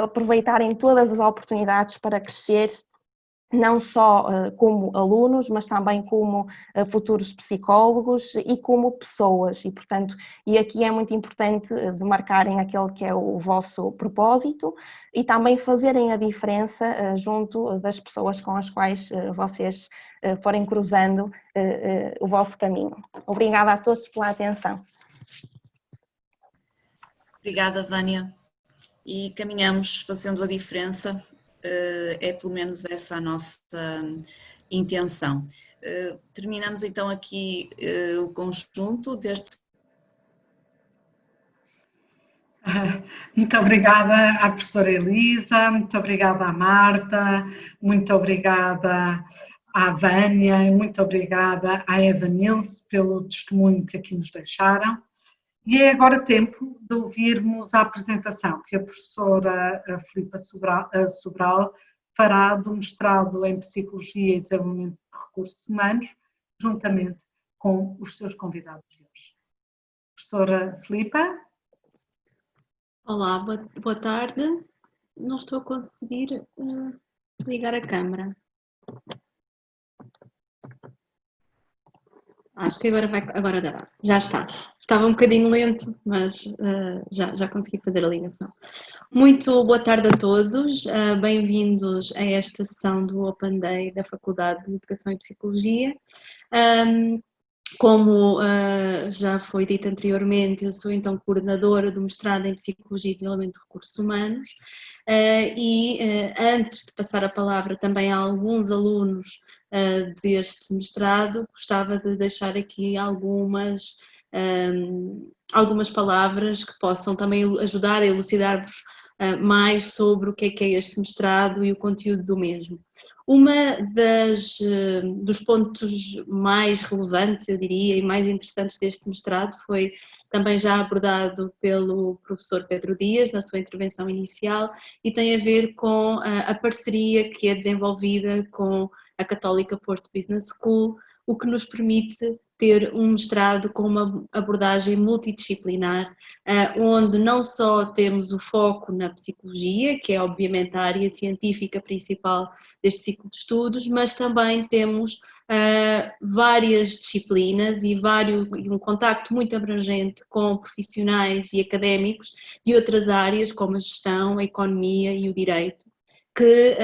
aproveitarem todas as oportunidades para crescer, não só como alunos, mas também como futuros psicólogos e como pessoas. E, portanto, e aqui é muito importante demarcarem aquele que é o vosso propósito e também fazerem a diferença junto das pessoas com as quais vocês forem cruzando o vosso caminho. Obrigada a todos pela atenção. Obrigada, Vânia. E caminhamos fazendo a diferença, é pelo menos essa a nossa intenção. Terminamos então aqui o conjunto deste. Muito obrigada à professora Elisa, muito obrigada à Marta, muito obrigada à Vânia e muito obrigada à Eva Nilce pelo testemunho que aqui nos deixaram. E é agora tempo de ouvirmos a apresentação que a professora Filipa Sobral fará do mestrado em Psicologia e Desenvolvimento de Recursos Humanos, juntamente com os seus convidados de hoje. Professora Filipa? Olá, boa tarde. Não estou a conseguir ligar a câmara. Acho que agora dá. Já está. Estava um bocadinho lento, mas já consegui fazer a ligação. Muito boa tarde a todos, bem-vindos a esta sessão do Open Day da Faculdade de Educação e Psicologia. Como já foi dito anteriormente, eu sou então coordenadora do mestrado em Psicologia e Desenvolvimento de Recursos Humanos antes de passar a palavra também a alguns alunos deste mestrado, gostava de deixar aqui algumas palavras que possam também ajudar a elucidar-vos mais sobre o que é este mestrado e o conteúdo do mesmo. Dos pontos mais relevantes, eu diria, e mais interessantes deste mestrado foi também já abordado pelo professor Pedro Dias na sua intervenção inicial e tem a ver com a parceria que é desenvolvida com a Católica Porto Business School, o que nos permite ter um mestrado com uma abordagem multidisciplinar, onde não só temos o foco na psicologia, que é obviamente a área científica principal deste ciclo de estudos, mas também temos várias disciplinas e um contacto muito abrangente com profissionais e académicos de outras áreas, como a gestão, a economia e o direito, que,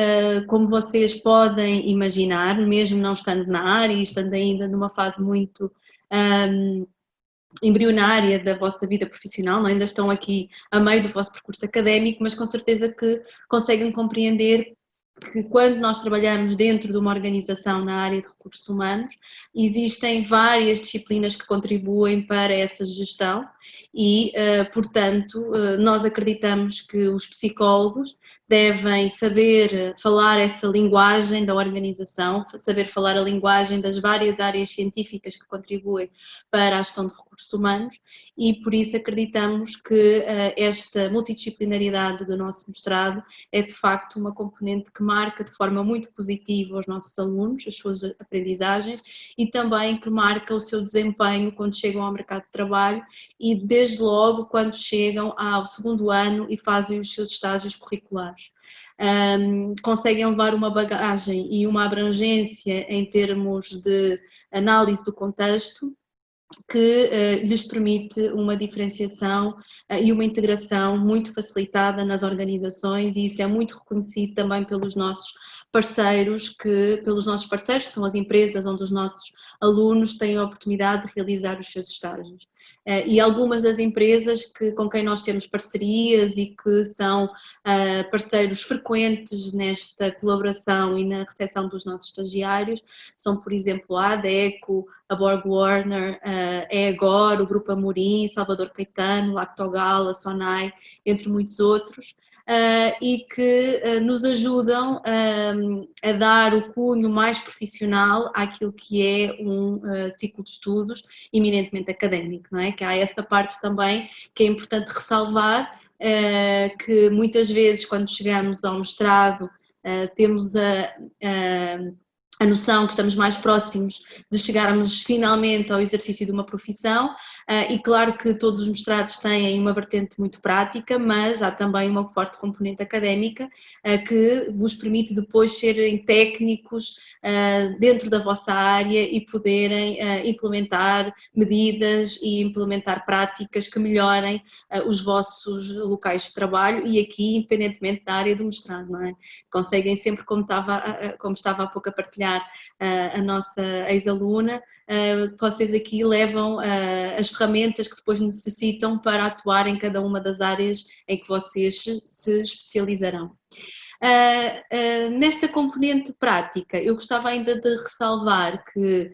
como vocês podem imaginar, mesmo não estando na área e estando ainda numa fase muito embrionária da vossa vida profissional, não? Ainda estão aqui a meio do vosso percurso académico, mas com certeza que conseguem compreender que quando nós trabalhamos dentro de uma organização na área de recursos humanos, existem várias disciplinas que contribuem para essa gestão e, portanto, nós acreditamos que os psicólogos devem saber falar essa linguagem da organização, saber falar a linguagem das várias áreas científicas que contribuem para a gestão de recursos humanos e por isso acreditamos que esta multidisciplinaridade do nosso mestrado é de facto uma componente que marca de forma muito positiva os nossos alunos, as suas aprendizagens e também que marca o seu desempenho quando chegam ao mercado de trabalho e desde logo quando chegam ao segundo ano e fazem os seus estágios curriculares. Conseguem levar uma bagagem e uma abrangência em termos de análise do contexto que lhes permite uma diferenciação e uma integração muito facilitada nas organizações e isso é muito reconhecido também pelos nossos parceiros, que são as empresas onde os nossos alunos têm a oportunidade de realizar os seus estágios. E algumas das empresas com quem nós temos parcerias e que são parceiros frequentes nesta colaboração e na recepção dos nossos estagiários são, por exemplo, a ADECO, a Borg Warner, a EGOR, o Grupo Amorim, Salvador Caetano, Lactogal, a Sonai, entre muitos outros, e que nos ajudam a dar o cunho mais profissional àquilo que é um ciclo de estudos eminentemente académico, não é? Que há essa parte também que é importante ressalvar, que muitas vezes quando chegamos ao mestrado temos a noção que estamos mais próximos de chegarmos finalmente ao exercício de uma profissão e claro que todos os mestrados têm uma vertente muito prática, mas há também uma forte componente académica que vos permite depois serem técnicos dentro da vossa área e poderem implementar medidas e implementar práticas que melhorem os vossos locais de trabalho e aqui independentemente da área do mestrado, não é? Conseguem sempre, como estava há pouco a partilhar a nossa ex-aluna, vocês aqui levam as ferramentas que depois necessitam para atuar em cada uma das áreas em que vocês se especializarão. Nesta componente prática, eu gostava ainda de ressalvar que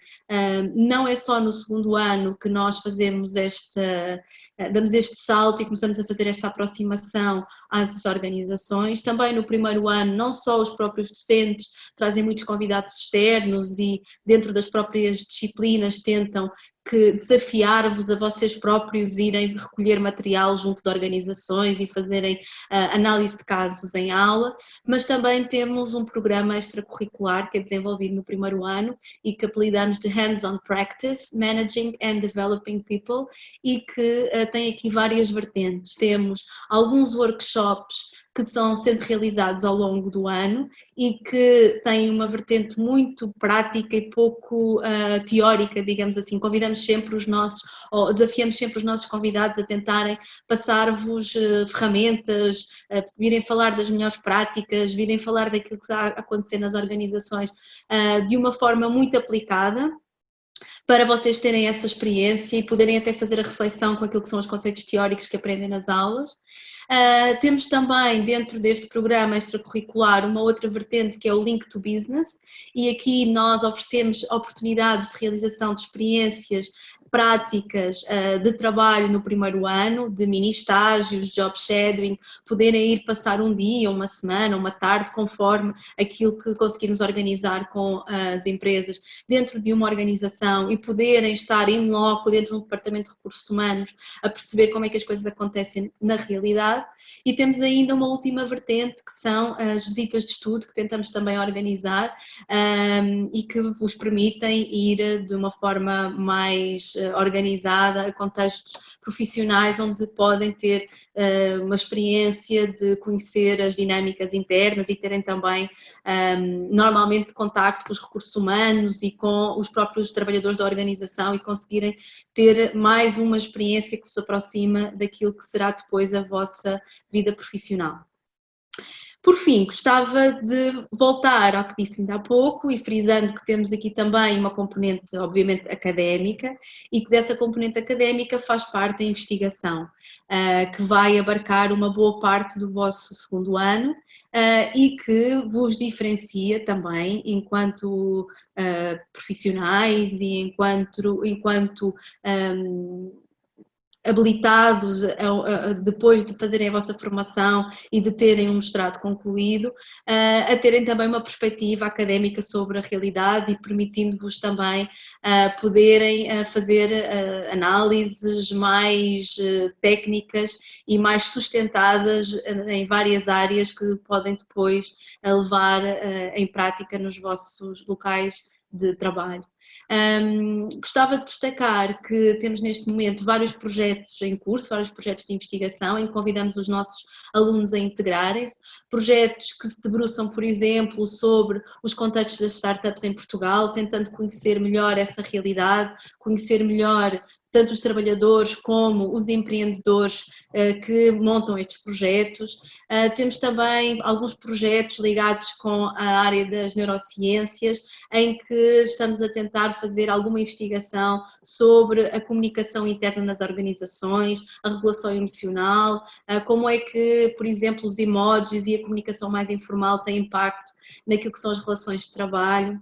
não é só no segundo ano que nós damos este salto e começamos a fazer esta aproximação às organizações. Também no primeiro ano, não só os próprios docentes trazem muitos convidados externos e dentro das próprias disciplinas tentam desafiar-vos a vocês próprios irem recolher material junto de organizações e fazerem análise de casos em aula, mas também temos um programa extracurricular que é desenvolvido no primeiro ano e que apelidamos de Hands-on Practice, Managing and Developing People e que tem aqui várias vertentes. Temos alguns workshops que são sendo realizados ao longo do ano e que têm uma vertente muito prática e pouco teórica, digamos assim. Convidamos sempre os nossos, ou desafiamos sempre os nossos convidados a tentarem passar-vos ferramentas, virem falar das melhores práticas, virem falar daquilo que está a acontecer nas organizações de uma forma muito aplicada, para vocês terem essa experiência e poderem até fazer a reflexão com aquilo que são os conceitos teóricos que aprendem nas aulas. Temos também dentro deste programa extracurricular uma outra vertente que é o Link to Business, e aqui nós oferecemos oportunidades de realização de experiências práticas de trabalho no primeiro ano, de mini estágios, job shadowing, poderem ir passar um dia, uma semana, uma tarde, conforme aquilo que conseguirmos organizar com as empresas dentro de uma organização e poderem estar in loco dentro do departamento de recursos humanos a perceber como é que as coisas acontecem na realidade. E temos ainda uma última vertente que são as visitas de estudo que tentamos também organizar e que vos permitem ir de uma forma mais organizada a contextos profissionais onde podem ter uma experiência de conhecer as dinâmicas internas e terem também normalmente contacto com os recursos humanos e com os próprios trabalhadores da organização e conseguirem ter mais uma experiência que vos aproxima daquilo que será depois a vossa vida profissional. Por fim, gostava de voltar ao que disse ainda há pouco e frisando que temos aqui também uma componente, obviamente, académica e que dessa componente académica faz parte a investigação, que vai abarcar uma boa parte do vosso segundo ano e que vos diferencia também enquanto profissionais e enquanto habilitados depois de fazerem a vossa formação e de terem um mestrado concluído, a terem também uma perspectiva académica sobre a realidade e permitindo-vos também poderem fazer análises mais técnicas e mais sustentadas em várias áreas que podem depois levar em prática nos vossos locais de trabalho. Gostava de destacar que temos neste momento vários projetos em curso, vários projetos de investigação em que convidamos os nossos alunos a integrarem-se, projetos que se debruçam, por exemplo, sobre os contextos das startups em Portugal, tentando conhecer melhor essa realidade, conhecer melhor tanto os trabalhadores como os empreendedores que montam estes projetos. Temos também alguns projetos ligados com a área das neurociências, em que estamos a tentar fazer alguma investigação sobre a comunicação interna nas organizações, a regulação emocional, como é que, por exemplo, os emojis e a comunicação mais informal têm impacto naquilo que são as relações de trabalho.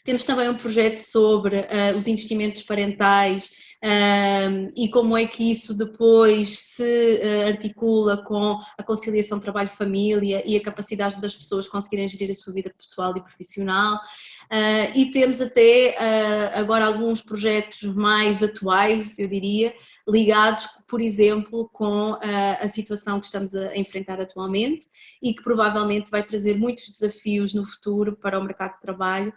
Temos também um projeto sobre os investimentos parentais e como é que isso depois se articula com a conciliação trabalho-família e a capacidade das pessoas conseguirem gerir a sua vida pessoal e profissional. E temos até agora alguns projetos mais atuais, eu diria, ligados, por exemplo, com a situação que estamos a enfrentar atualmente e que provavelmente vai trazer muitos desafios no futuro para o mercado de trabalho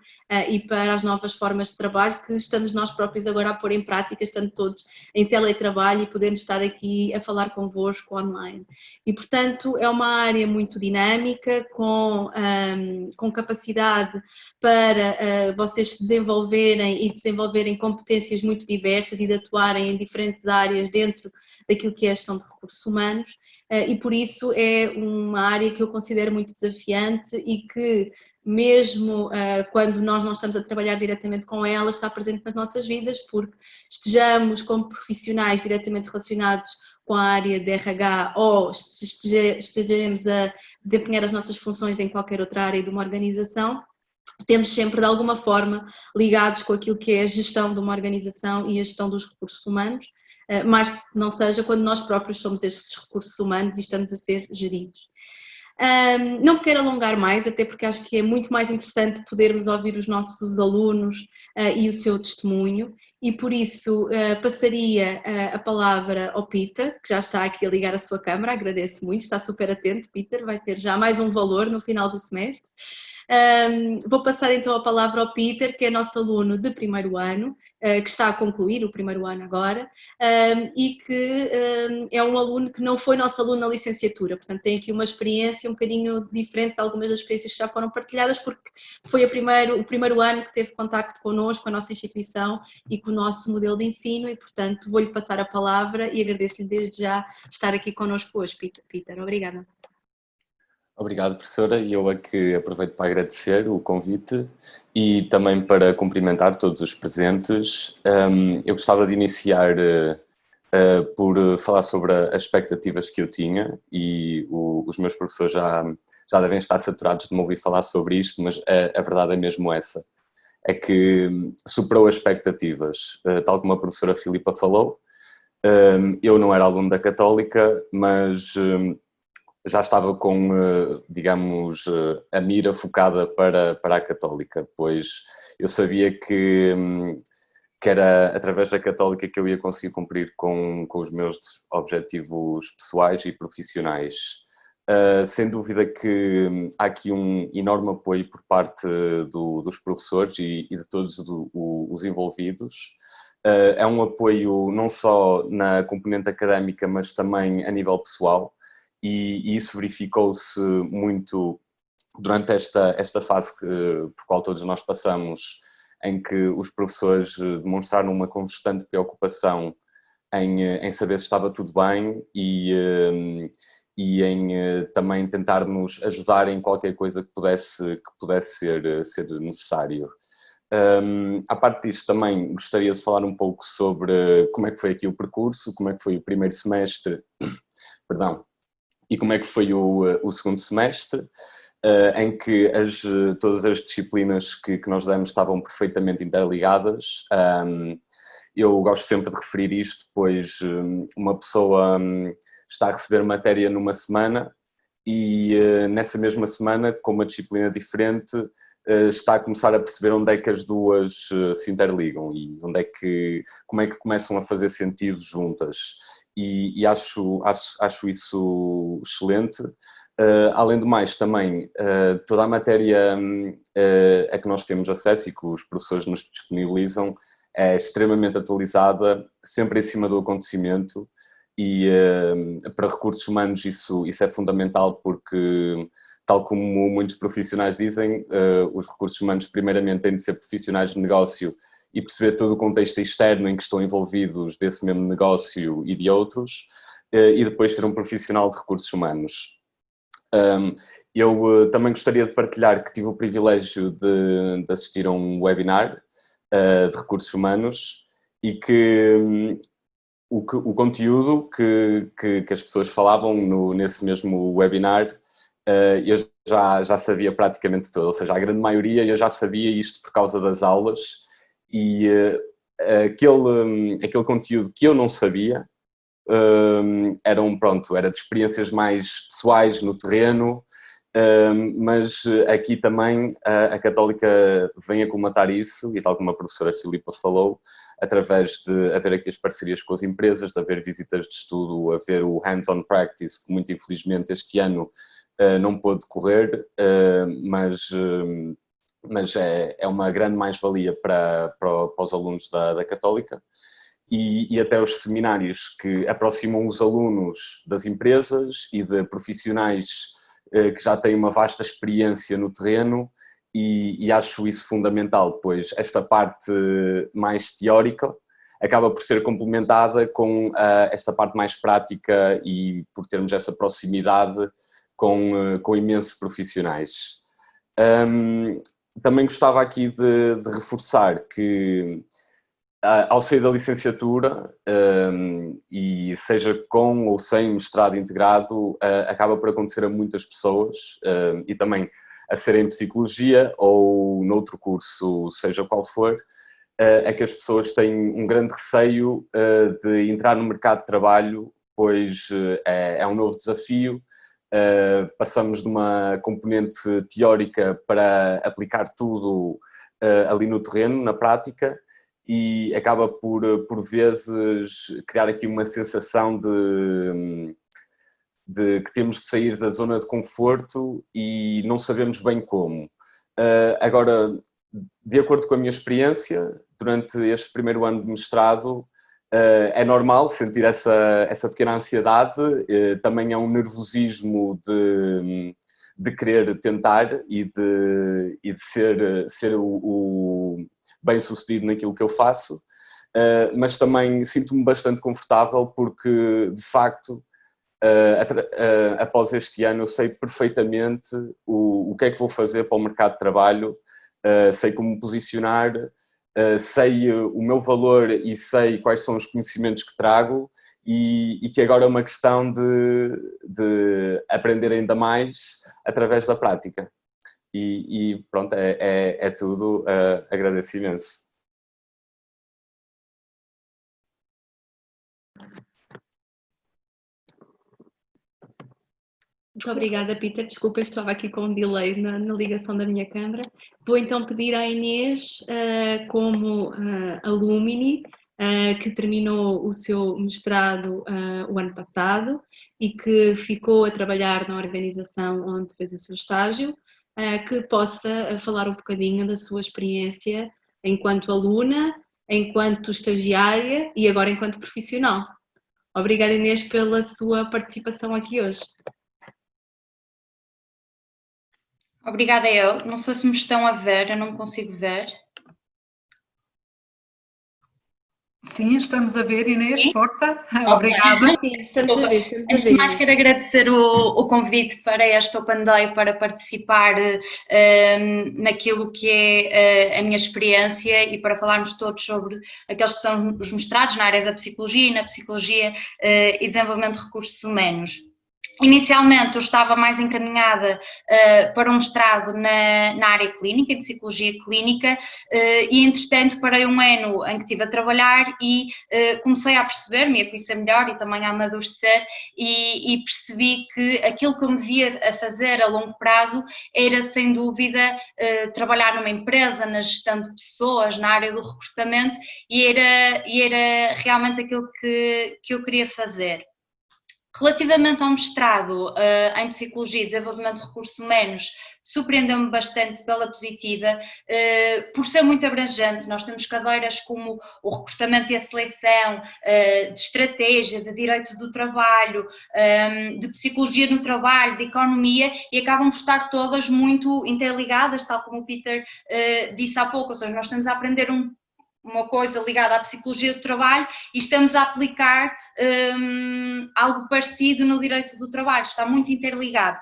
e para as novas formas de trabalho que estamos nós próprios agora a pôr em prática, estando todos em teletrabalho e podendo estar aqui a falar convosco online. E, portanto, é uma área muito dinâmica, com capacidade para vocês se desenvolverem e desenvolverem competências muito diversas e de atuarem em diferentes áreas dentro daquilo que é a gestão de recursos humanos e por isso é uma área que eu considero muito desafiante e que mesmo quando nós não estamos a trabalhar diretamente com ela, está presente nas nossas vidas, porque estejamos como profissionais diretamente relacionados com a área de RH ou estejaremos a desempenhar as nossas funções em qualquer outra área de uma organização, temos sempre de alguma forma ligados com aquilo que é a gestão de uma organização e a gestão dos recursos humanos, mais que não seja quando nós próprios somos estes recursos humanos e estamos a ser geridos. Não me quero alongar mais, até porque acho que é muito mais interessante podermos ouvir os nossos alunos e o seu testemunho, e por isso passaria a palavra ao Peter, que já está aqui a ligar a sua câmara, agradeço muito, está super atento, Peter, vai ter já mais um valor no final do semestre. Vou passar então a palavra ao Peter, que é nosso aluno de primeiro ano, que está a concluir o primeiro ano agora, e que é um aluno que não foi nosso aluno na licenciatura, portanto tem aqui uma experiência um bocadinho diferente de algumas das experiências que já foram partilhadas, porque foi o primeiro ano que teve contacto connosco, com a nossa instituição e com o nosso modelo de ensino, e portanto vou-lhe passar a palavra e agradeço-lhe desde já estar aqui connosco hoje, Peter. Obrigada. Obrigado, professora, e eu é que aproveito para agradecer o convite e também para cumprimentar todos os presentes. Eu gostava de iniciar por falar sobre as expectativas que eu tinha, e os meus professores já devem estar saturados de me ouvir falar sobre isto, mas a verdade é mesmo essa, é que superou as expectativas. Tal como a professora Filipa falou, eu não era aluno da Católica, mas já estava com, digamos, a mira focada para a Católica, pois eu sabia que era através da Católica que eu ia conseguir cumprir com os meus objetivos pessoais e profissionais. Sem dúvida que há aqui um enorme apoio por parte dos professores e de todos os envolvidos. É um apoio não só na componente académica, mas também a nível pessoal. E isso verificou-se muito durante esta fase por qual todos nós passamos, em que os professores demonstraram uma constante preocupação em saber se estava tudo bem e em também tentar nos ajudar em qualquer coisa que pudesse ser necessário. À parte disto, também gostaria de falar um pouco sobre como é que foi aqui o percurso, como é que foi o primeiro semestre, perdão, e como é que foi o segundo semestre, em que todas as disciplinas que nós demos estavam perfeitamente interligadas. Eu gosto sempre de referir isto, pois uma pessoa está a receber matéria numa semana e nessa mesma semana, com uma disciplina diferente, está a começar a perceber onde é que as duas se interligam e como é que começam a fazer sentido juntas. E acho isso excelente. Além do mais, também, toda a matéria a que nós temos acesso e que os professores nos disponibilizam é extremamente atualizada, sempre em cima do acontecimento, e para recursos humanos isso é fundamental, porque, tal como muitos profissionais dizem, os recursos humanos primeiramente têm de ser profissionais de negócio e perceber todo o contexto externo em que estão envolvidos desse mesmo negócio e de outros, e depois ser um profissional de recursos humanos. Eu também gostaria de partilhar que tive o privilégio de assistir a um webinar de recursos humanos e que o conteúdo que as pessoas falavam nesse mesmo webinar, eu já sabia praticamente todo, ou seja, a grande maioria eu já sabia isto por causa das aulas, e aquele conteúdo que eu não sabia era de experiências mais pessoais no terreno, mas aqui também a Católica vem a colmatar isso, e tal como a professora Filipa falou, através de haver aqui as parcerias com as empresas, de haver visitas de estudo, haver o hands-on practice, que muito infelizmente este ano não pôde decorrer, mas é uma grande mais-valia para os alunos da Católica, e até os seminários que aproximam os alunos das empresas e de profissionais que já têm uma vasta experiência no terreno, e acho isso fundamental, pois esta parte mais teórica acaba por ser complementada com esta parte mais prática, e por termos essa proximidade com imensos profissionais. Também gostava aqui de reforçar que, ao sair da licenciatura, e seja com ou sem mestrado integrado, acaba por acontecer a muitas pessoas, e também a ser em psicologia ou noutro curso, seja qual for, é que as pessoas têm um grande receio de entrar no mercado de trabalho, pois é um novo desafio. Passamos de uma componente teórica para aplicar tudo ali no terreno, na prática, e acaba por vezes criar aqui uma sensação de que temos de sair da zona de conforto e não sabemos bem como. Agora, de acordo com a minha experiência, durante este primeiro ano de mestrado, é normal sentir essa pequena ansiedade, também é um nervosismo de querer tentar e de ser o bem-sucedido naquilo que eu faço, mas também sinto-me bastante confortável porque, de facto, após este ano eu sei perfeitamente o que é que vou fazer para o mercado de trabalho, sei como me posicionar, sei o meu valor e sei quais são os conhecimentos que trago e que agora é uma questão de aprender ainda mais através da prática. E pronto, é tudo, agradeço imenso. Muito obrigada, Peter. Desculpa, estava aqui com um delay na ligação da minha câmara. Vou então pedir à Inês, como alumni, que terminou o seu mestrado o ano passado e que ficou a trabalhar na organização onde fez o seu estágio, que possa falar um bocadinho da sua experiência enquanto aluna, enquanto estagiária e agora enquanto profissional. Obrigada, Inês, pela sua participação aqui hoje. Obrigada eu. Não sei se me estão a ver, eu não me consigo ver. Sim, estamos a ver, Inês, Sim? força. Okay. Obrigada. Sim, estamos a ver, Antes de mais, quero agradecer o convite para este Open Day, para participar naquilo que é a minha experiência e para falarmos todos sobre aqueles que são os mestrados na área da psicologia e na psicologia e desenvolvimento de recursos humanos. Inicialmente eu estava mais encaminhada para um mestrado na área clínica, em psicologia clínica, e entretanto parei um ano em que estive a trabalhar e comecei a perceber-me, a conhecer melhor e também a amadurecer e percebi que aquilo que eu me via a fazer a longo prazo era sem dúvida trabalhar numa empresa, na gestão de pessoas, na área do recrutamento e era realmente aquilo que eu queria fazer. Relativamente ao mestrado em Psicologia e Desenvolvimento de Recursos Humanos, surpreendeu-me bastante pela positiva, por ser muito abrangente. Nós temos cadeiras como o recrutamento e a seleção, de estratégia, de direito do trabalho, de psicologia no trabalho, de economia, e acabam por estar todas muito interligadas, tal como o Peter disse há pouco, ou seja, nós estamos a aprender uma coisa ligada à psicologia do trabalho e estamos a aplicar algo parecido no direito do trabalho, está muito interligado.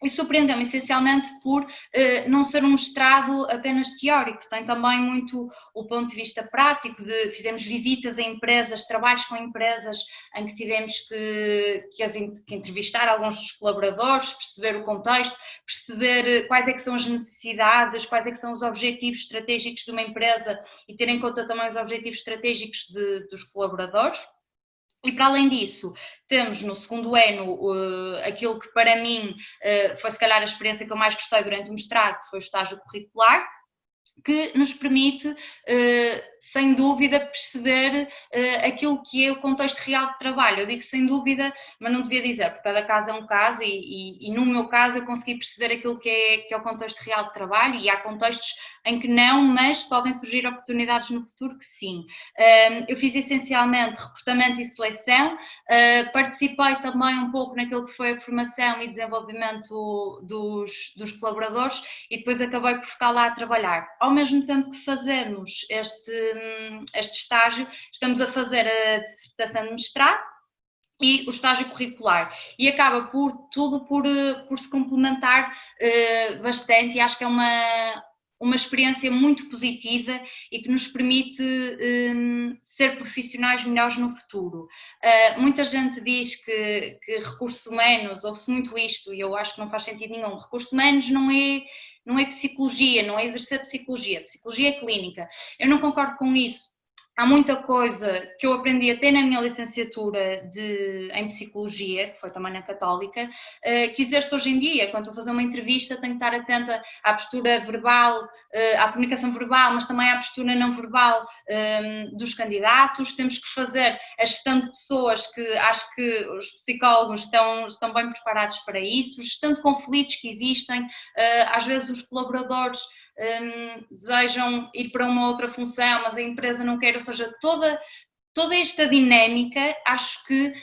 E surpreendeu-me essencialmente por não ser um mestrado apenas teórico, tem também muito o ponto de vista prático, fizemos visitas a empresas, trabalhos com empresas em que tivemos que entrevistar alguns dos colaboradores, perceber o contexto, perceber quais é que são as necessidades, quais é que são os objetivos estratégicos de uma empresa e ter em conta também os objetivos estratégicos dos colaboradores. E para além disso, temos no segundo ano aquilo que para mim foi se calhar a experiência que eu mais gostei durante o mestrado, que foi o estágio curricular, que nos permite, sem dúvida, perceber aquilo que é o contexto real de trabalho. Eu digo sem dúvida, mas não devia dizer, porque cada caso é um caso e no meu caso eu consegui perceber aquilo que é o contexto real de trabalho e há contextos em que não, mas podem surgir oportunidades no futuro que sim. Eu fiz essencialmente recrutamento e seleção, participei também um pouco naquilo que foi a formação e desenvolvimento dos colaboradores e depois acabei por ficar lá a trabalhar. Ao mesmo tempo que fazemos este estágio, estamos a fazer a dissertação de mestrado e o estágio curricular, e acaba por se complementar bastante, e acho que é uma experiência muito positiva e que nos permite ser profissionais melhores no futuro. Muita gente diz que recursos humanos, ouve-se muito isto, e eu acho que não faz sentido nenhum. Recursos humanos não é psicologia, não é exercer psicologia é clínica. Eu não concordo com isso. há muita coisa que eu aprendi até na minha licenciatura em Psicologia, que foi também na Católica, que exerço hoje em dia. Quando estou a fazer uma entrevista tenho que estar atenta à postura verbal, à comunicação verbal, mas também à postura não verbal dos candidatos. Temos que fazer a gestão de pessoas, que acho que os psicólogos estão bem preparados para isso, gestão de conflitos que existem, às vezes os colaboradores desejam ir para uma outra função, mas a empresa não quer, ou seja, toda esta dinâmica acho que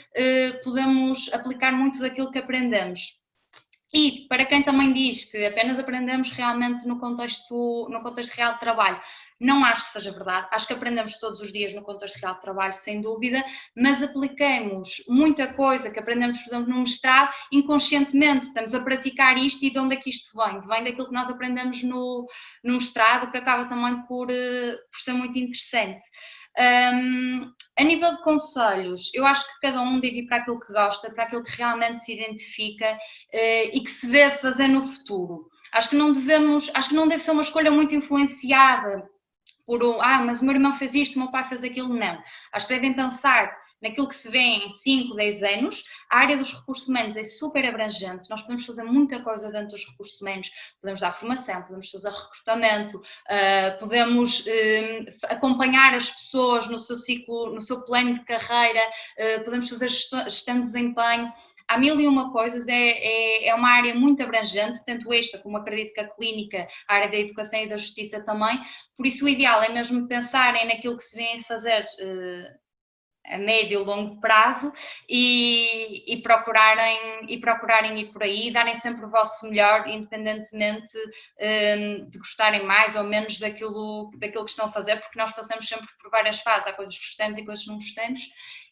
podemos aplicar muito daquilo que aprendemos. E para quem também diz que apenas aprendemos realmente no contexto real de trabalho, não acho que seja verdade. Acho que aprendemos todos os dias no contexto real de trabalho, sem dúvida, mas aplicamos muita coisa que aprendemos, por exemplo, no mestrado, inconscientemente. Estamos a praticar isto, e de onde é que isto vem? Vem daquilo que nós aprendemos no mestrado, que acaba também por ser muito interessante. A nível de conselhos, eu acho que cada um deve ir para aquilo que gosta, para aquilo que realmente se identifica e que se vê fazer no futuro. Acho que não deve ser uma escolha muito influenciada por mas o meu irmão fez isto, o meu pai fez aquilo. Não. Acho que devem pensar naquilo que se vê em 5, 10 anos. A área dos recursos humanos é super abrangente, nós podemos fazer muita coisa dentro dos recursos humanos, podemos dar formação, podemos fazer recrutamento, podemos acompanhar as pessoas no seu ciclo, no seu plano de carreira, podemos fazer gestão de desempenho. Há mil e uma coisas, é uma área muito abrangente, tanto esta como acredito que a clínica, a área da educação e da justiça também, por isso o ideal é mesmo pensarem naquilo que se vem a fazer a médio e longo prazo e procurarem ir por aí, darem sempre o vosso melhor, independentemente de gostarem mais ou menos daquilo que estão a fazer, porque nós passamos sempre por várias fases, há coisas que gostamos e coisas que não gostamos.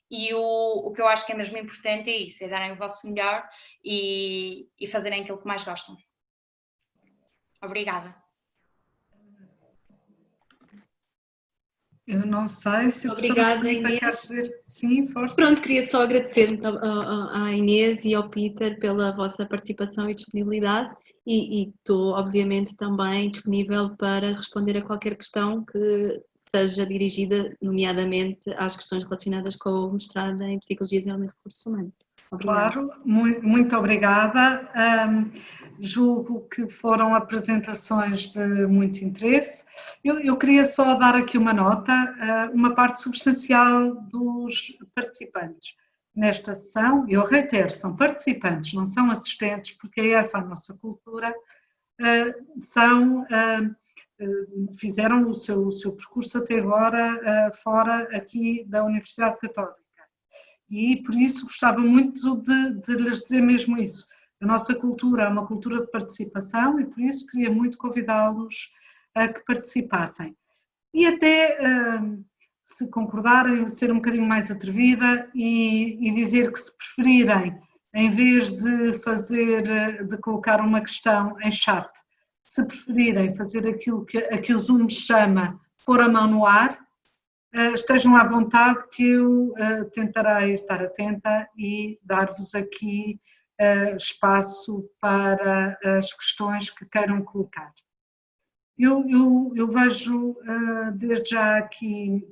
E o que eu acho que é mesmo importante é isso, é darem o vosso melhor e fazerem aquilo que mais gostam. Obrigada. Eu não sei se a Obrigada, professora Filipa quer dizer sim, força. Pronto, queria só agradecer à Inês e ao Peter pela vossa participação e disponibilidade e estou obviamente também disponível para responder a qualquer questão que seja dirigida nomeadamente às questões relacionadas com o mestrado em Psicologia e Desenvolvimento de Recursos Humanos. Obrigada. Claro, muito obrigada. Julgo que foram apresentações de muito interesse. Eu queria só dar aqui uma nota, uma parte substancial dos participantes nesta sessão, eu reitero, são participantes, não são assistentes, porque é essa a nossa cultura, fizeram o seu percurso até agora fora aqui da Universidade Católica. E por isso gostava muito de lhes dizer mesmo isso. A nossa cultura é uma cultura de participação e por isso queria muito convidá-los a que participassem. E até, se concordarem, ser um bocadinho mais atrevida e dizer que se preferirem, em vez de colocar uma questão em chat, se preferirem fazer aquilo que o Zoom chama pôr a mão no ar, estejam à vontade que eu tentarei estar atenta e dar-vos aqui espaço para as questões que queiram colocar. Eu vejo desde já aqui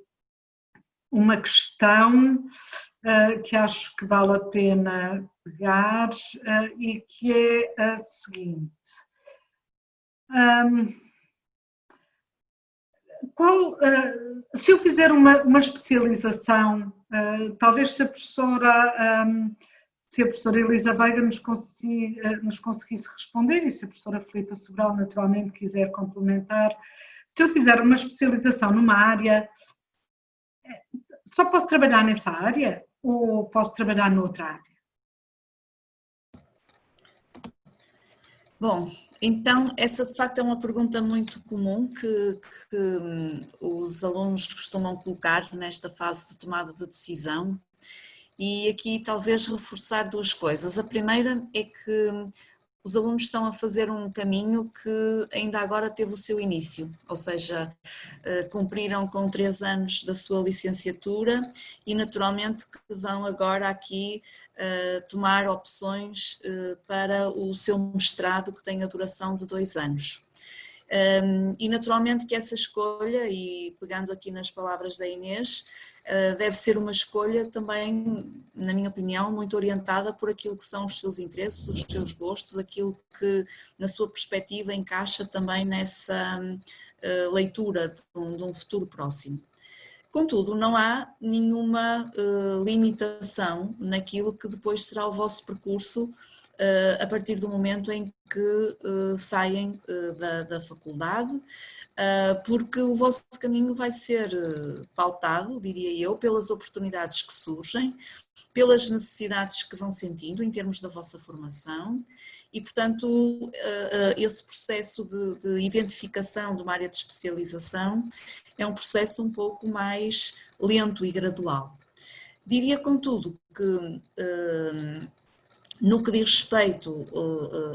uma questão que acho que vale a pena pegar e que é a seguinte. Se eu fizer uma especialização, talvez se a professora Elisa Veiga nos conseguisse responder e se a professora Filipa Sobral naturalmente quiser complementar, se eu fizer uma especialização numa área, só posso trabalhar nessa área ou posso trabalhar noutra área? Bom, então essa de facto é uma pergunta muito comum que os alunos costumam colocar nesta fase de tomada de decisão e aqui talvez reforçar duas coisas. A primeira é que os alunos estão a fazer um caminho que ainda agora teve o seu início, ou seja, cumpriram com 3 anos da sua licenciatura e naturalmente que vão agora aqui tomar opções para o seu mestrado que tem a duração de 2 anos. E naturalmente que essa escolha, e pegando aqui nas palavras da Inês, deve ser uma escolha também, na minha opinião, muito orientada por aquilo que são os seus interesses, os seus gostos, aquilo que na sua perspectiva encaixa também nessa leitura de um futuro próximo. Contudo, não há nenhuma limitação naquilo que depois será o vosso percurso a partir do momento em que saem da faculdade, porque o vosso caminho vai ser pautado, diria eu, pelas oportunidades que surgem, pelas necessidades que vão sentindo em termos da vossa formação e, portanto, esse processo de identificação de uma área de especialização é um processo um pouco mais lento e gradual. Diria, contudo, que no que diz respeito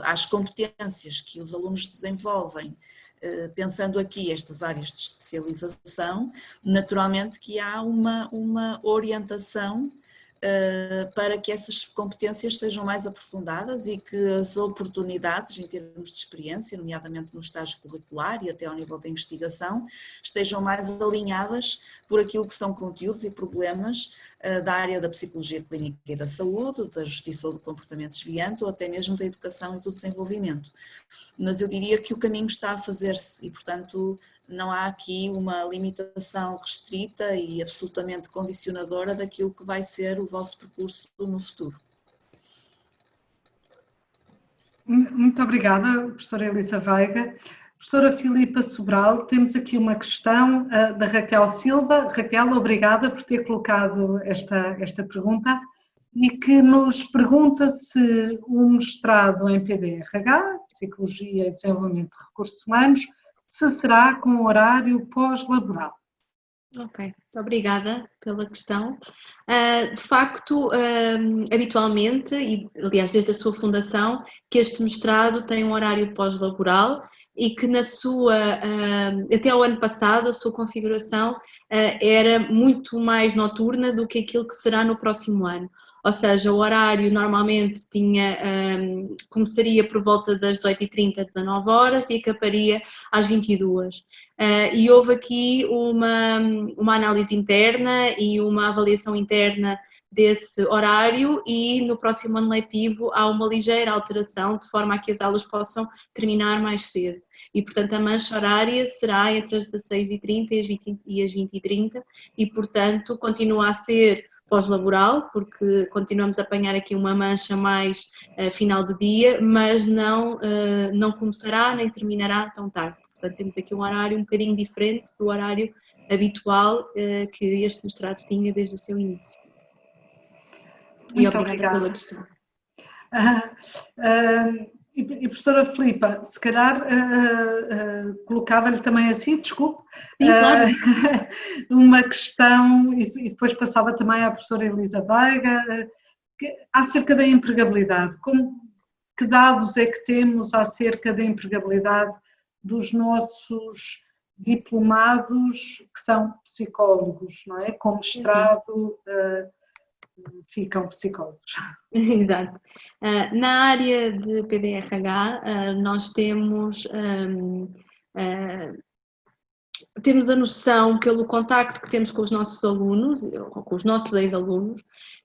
às competências que os alunos desenvolvem, pensando aqui estas áreas de especialização, naturalmente que há uma orientação para que essas competências sejam mais aprofundadas e que as oportunidades em termos de experiência, nomeadamente no estágio curricular e até ao nível da investigação, estejam mais alinhadas por aquilo que são conteúdos e problemas da área da psicologia clínica e da saúde, da justiça ou do comportamento desviante ou até mesmo da educação e do desenvolvimento. Mas eu diria que o caminho está a fazer-se e, portanto, não há aqui uma limitação restrita e absolutamente condicionadora daquilo que vai ser o vosso percurso no futuro. Muito obrigada, professora Elisa Veiga. Professora Filipa Sobral, temos aqui uma questão da Raquel Silva. Raquel, obrigada por ter colocado esta pergunta e que nos pergunta se o mestrado em PDRH, Psicologia e Desenvolvimento de Recursos Humanos, se será com horário pós-laboral. Ok, muito obrigada pela questão. De facto, habitualmente, e aliás desde a sua fundação, que este mestrado tem um horário pós-laboral e que na sua, até ao ano passado, a sua configuração era muito mais noturna do que aquilo que será no próximo ano. Ou seja, o horário normalmente começaria por volta das 18h30 às 19 horas e acabaria às 22h. E houve aqui uma análise interna e uma avaliação interna desse horário e no próximo ano letivo há uma ligeira alteração de forma a que as aulas possam terminar mais cedo. E, portanto, a mancha horária será entre as 16h30 e as 20h30 e, portanto, continua a ser pós-laboral, porque continuamos a apanhar aqui uma mancha mais final de dia, mas não começará nem terminará tão tarde. Portanto, temos aqui um horário um bocadinho diferente do horário habitual que este mestrado tinha desde o seu início. Muito e obrigada pela questão. E professora Filipa, se calhar colocava-lhe também assim, desculpe, Sim, claro. uma questão, e depois passava também à professora Elisa Veiga, acerca da empregabilidade. Que dados é que temos acerca da empregabilidade dos nossos diplomados que são psicólogos, não é? Com mestrado ficam psicólogos. Exato. Na área de PDRH, nós temos a noção, pelo contacto que temos com os nossos alunos, com os nossos ex-alunos,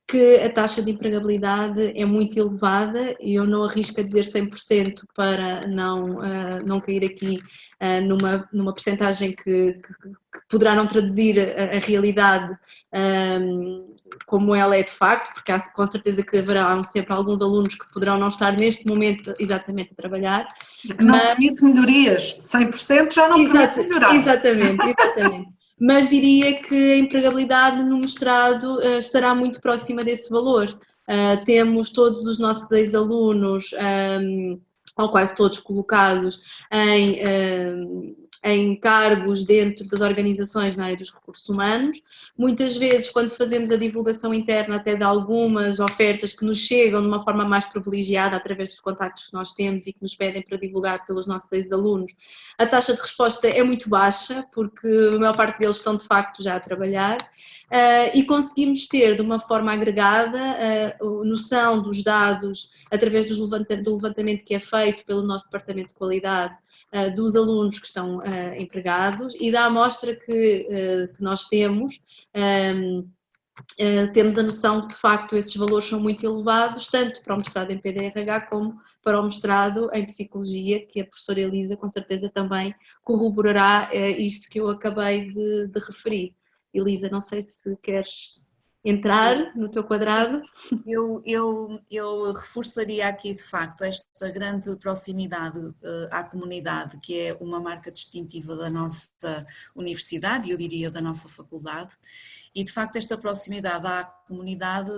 que a taxa de empregabilidade é muito elevada e eu não arrisco a dizer 100% para não cair aqui numa percentagem que poderá não traduzir a realidade como ela é de facto, porque há com certeza que haverá sempre alguns alunos que poderão não estar neste momento exatamente a trabalhar. E que não permite melhorias, 100% já não permite melhorar. Exatamente. Mas diria que a empregabilidade no mestrado estará muito próxima desse valor. Temos todos os nossos ex-alunos, ou quase todos colocados em cargos dentro das organizações na área dos recursos humanos. Muitas vezes, quando fazemos a divulgação interna até de algumas ofertas que nos chegam de uma forma mais privilegiada através dos contactos que nós temos e que nos pedem para divulgar pelos nossos ex-alunos, a taxa de resposta é muito baixa, porque a maior parte deles estão de facto já a trabalhar, e conseguimos ter de uma forma agregada a noção dos dados através do levantamento que é feito pelo nosso departamento de qualidade, dos alunos que estão empregados e da amostra que nós temos, temos a noção que de facto esses valores são muito elevados, tanto para o mestrado em PDRH como para o mestrado em Psicologia, que a professora Elisa com certeza também corroborará isto que eu acabei de referir. Elisa, não sei se queres entrar no teu quadrado. Eu reforçaria aqui de facto esta grande proximidade à comunidade, que é uma marca distintiva da nossa universidade e eu diria da nossa faculdade. E de facto esta proximidade à comunidade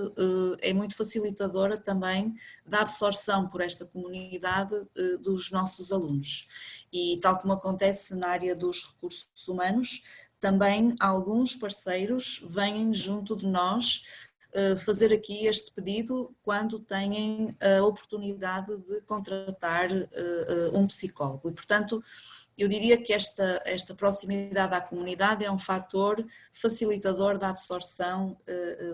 é muito facilitadora também da absorção por esta comunidade dos nossos alunos. E tal como acontece na área dos recursos humanos, também alguns parceiros vêm junto de nós fazer aqui este pedido quando têm a oportunidade de contratar um psicólogo. E portanto, eu diria que esta proximidade à comunidade é um fator facilitador da absorção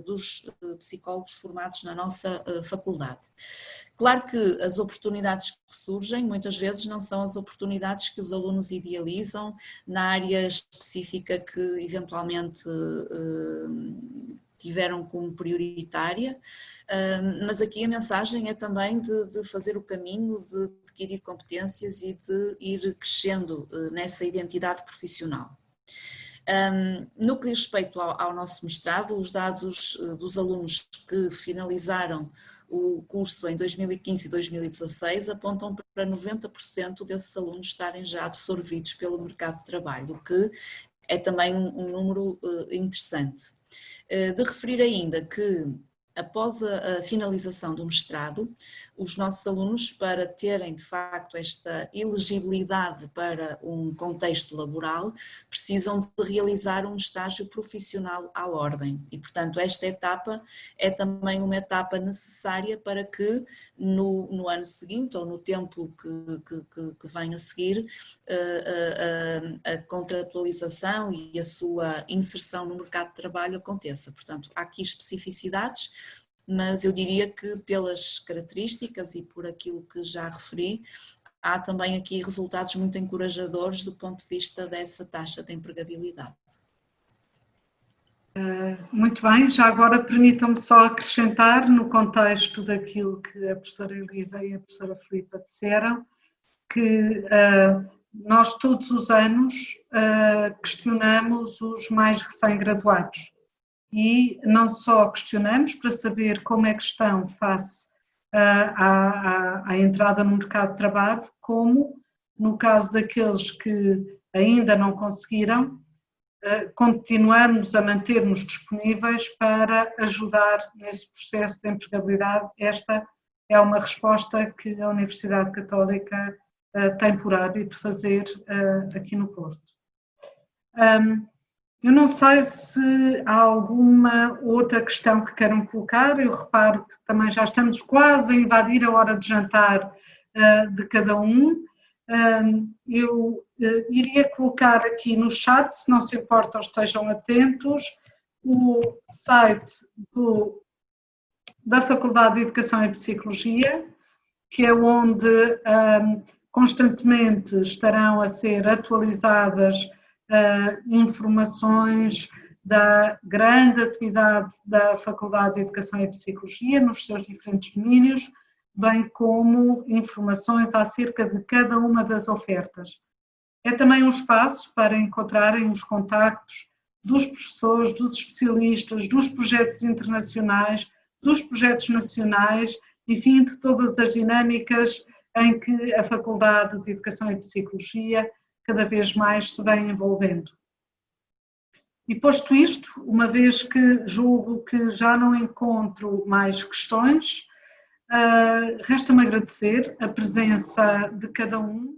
dos psicólogos formados na nossa faculdade. Claro que as oportunidades que surgem muitas vezes não são as oportunidades que os alunos idealizam na área específica que eventualmente tiveram como prioritária, mas aqui a mensagem é também de fazer o caminho de adquirir competências e de ir crescendo nessa identidade profissional. No que diz respeito ao nosso mestrado, os dados dos alunos que finalizaram o curso em 2015 e 2016 apontam para 90% desses alunos estarem já absorvidos pelo mercado de trabalho, o que é também um número interessante. De referir ainda que após a finalização do mestrado, os nossos alunos, para terem de facto esta elegibilidade para um contexto laboral, precisam de realizar um estágio profissional à ordem e, portanto, esta etapa é também uma etapa necessária para que no ano seguinte ou no tempo que vem a seguir a contratualização e a sua inserção no mercado de trabalho aconteça. Portanto, há aqui especificidades, mas eu diria que pelas características e por aquilo que já referi, há também aqui resultados muito encorajadores do ponto de vista dessa taxa de empregabilidade. Muito bem, já agora permitam-me só acrescentar no contexto daquilo que a professora Elisa e a professora Filipa disseram, que nós todos os anos questionamos os mais recém-graduados. E não só questionamos para saber como é que estão face à entrada no mercado de trabalho, como, no caso daqueles que ainda não conseguiram, continuamos a manter-nos disponíveis para ajudar nesse processo de empregabilidade. Esta é uma resposta que a Universidade Católica tem por hábito fazer aqui no Porto. Eu não sei se há alguma outra questão que queiram colocar, eu reparo que também já estamos quase a invadir a hora de jantar de cada um. Eu iria colocar aqui no chat, se não se importam, estejam atentos, o site da Faculdade de Educação e Psicologia, que é onde constantemente estarão a ser atualizadas informações da grande atividade da Faculdade de Educação e Psicologia nos seus diferentes domínios, bem como informações acerca de cada uma das ofertas. É também um espaço para encontrarem os contactos dos professores, dos especialistas, dos projetos internacionais, dos projetos nacionais, enfim, de todas as dinâmicas em que a Faculdade de Educação e Psicologia cada vez mais se vem envolvendo. E posto isto, uma vez que julgo que já não encontro mais questões, resta-me agradecer a presença de cada um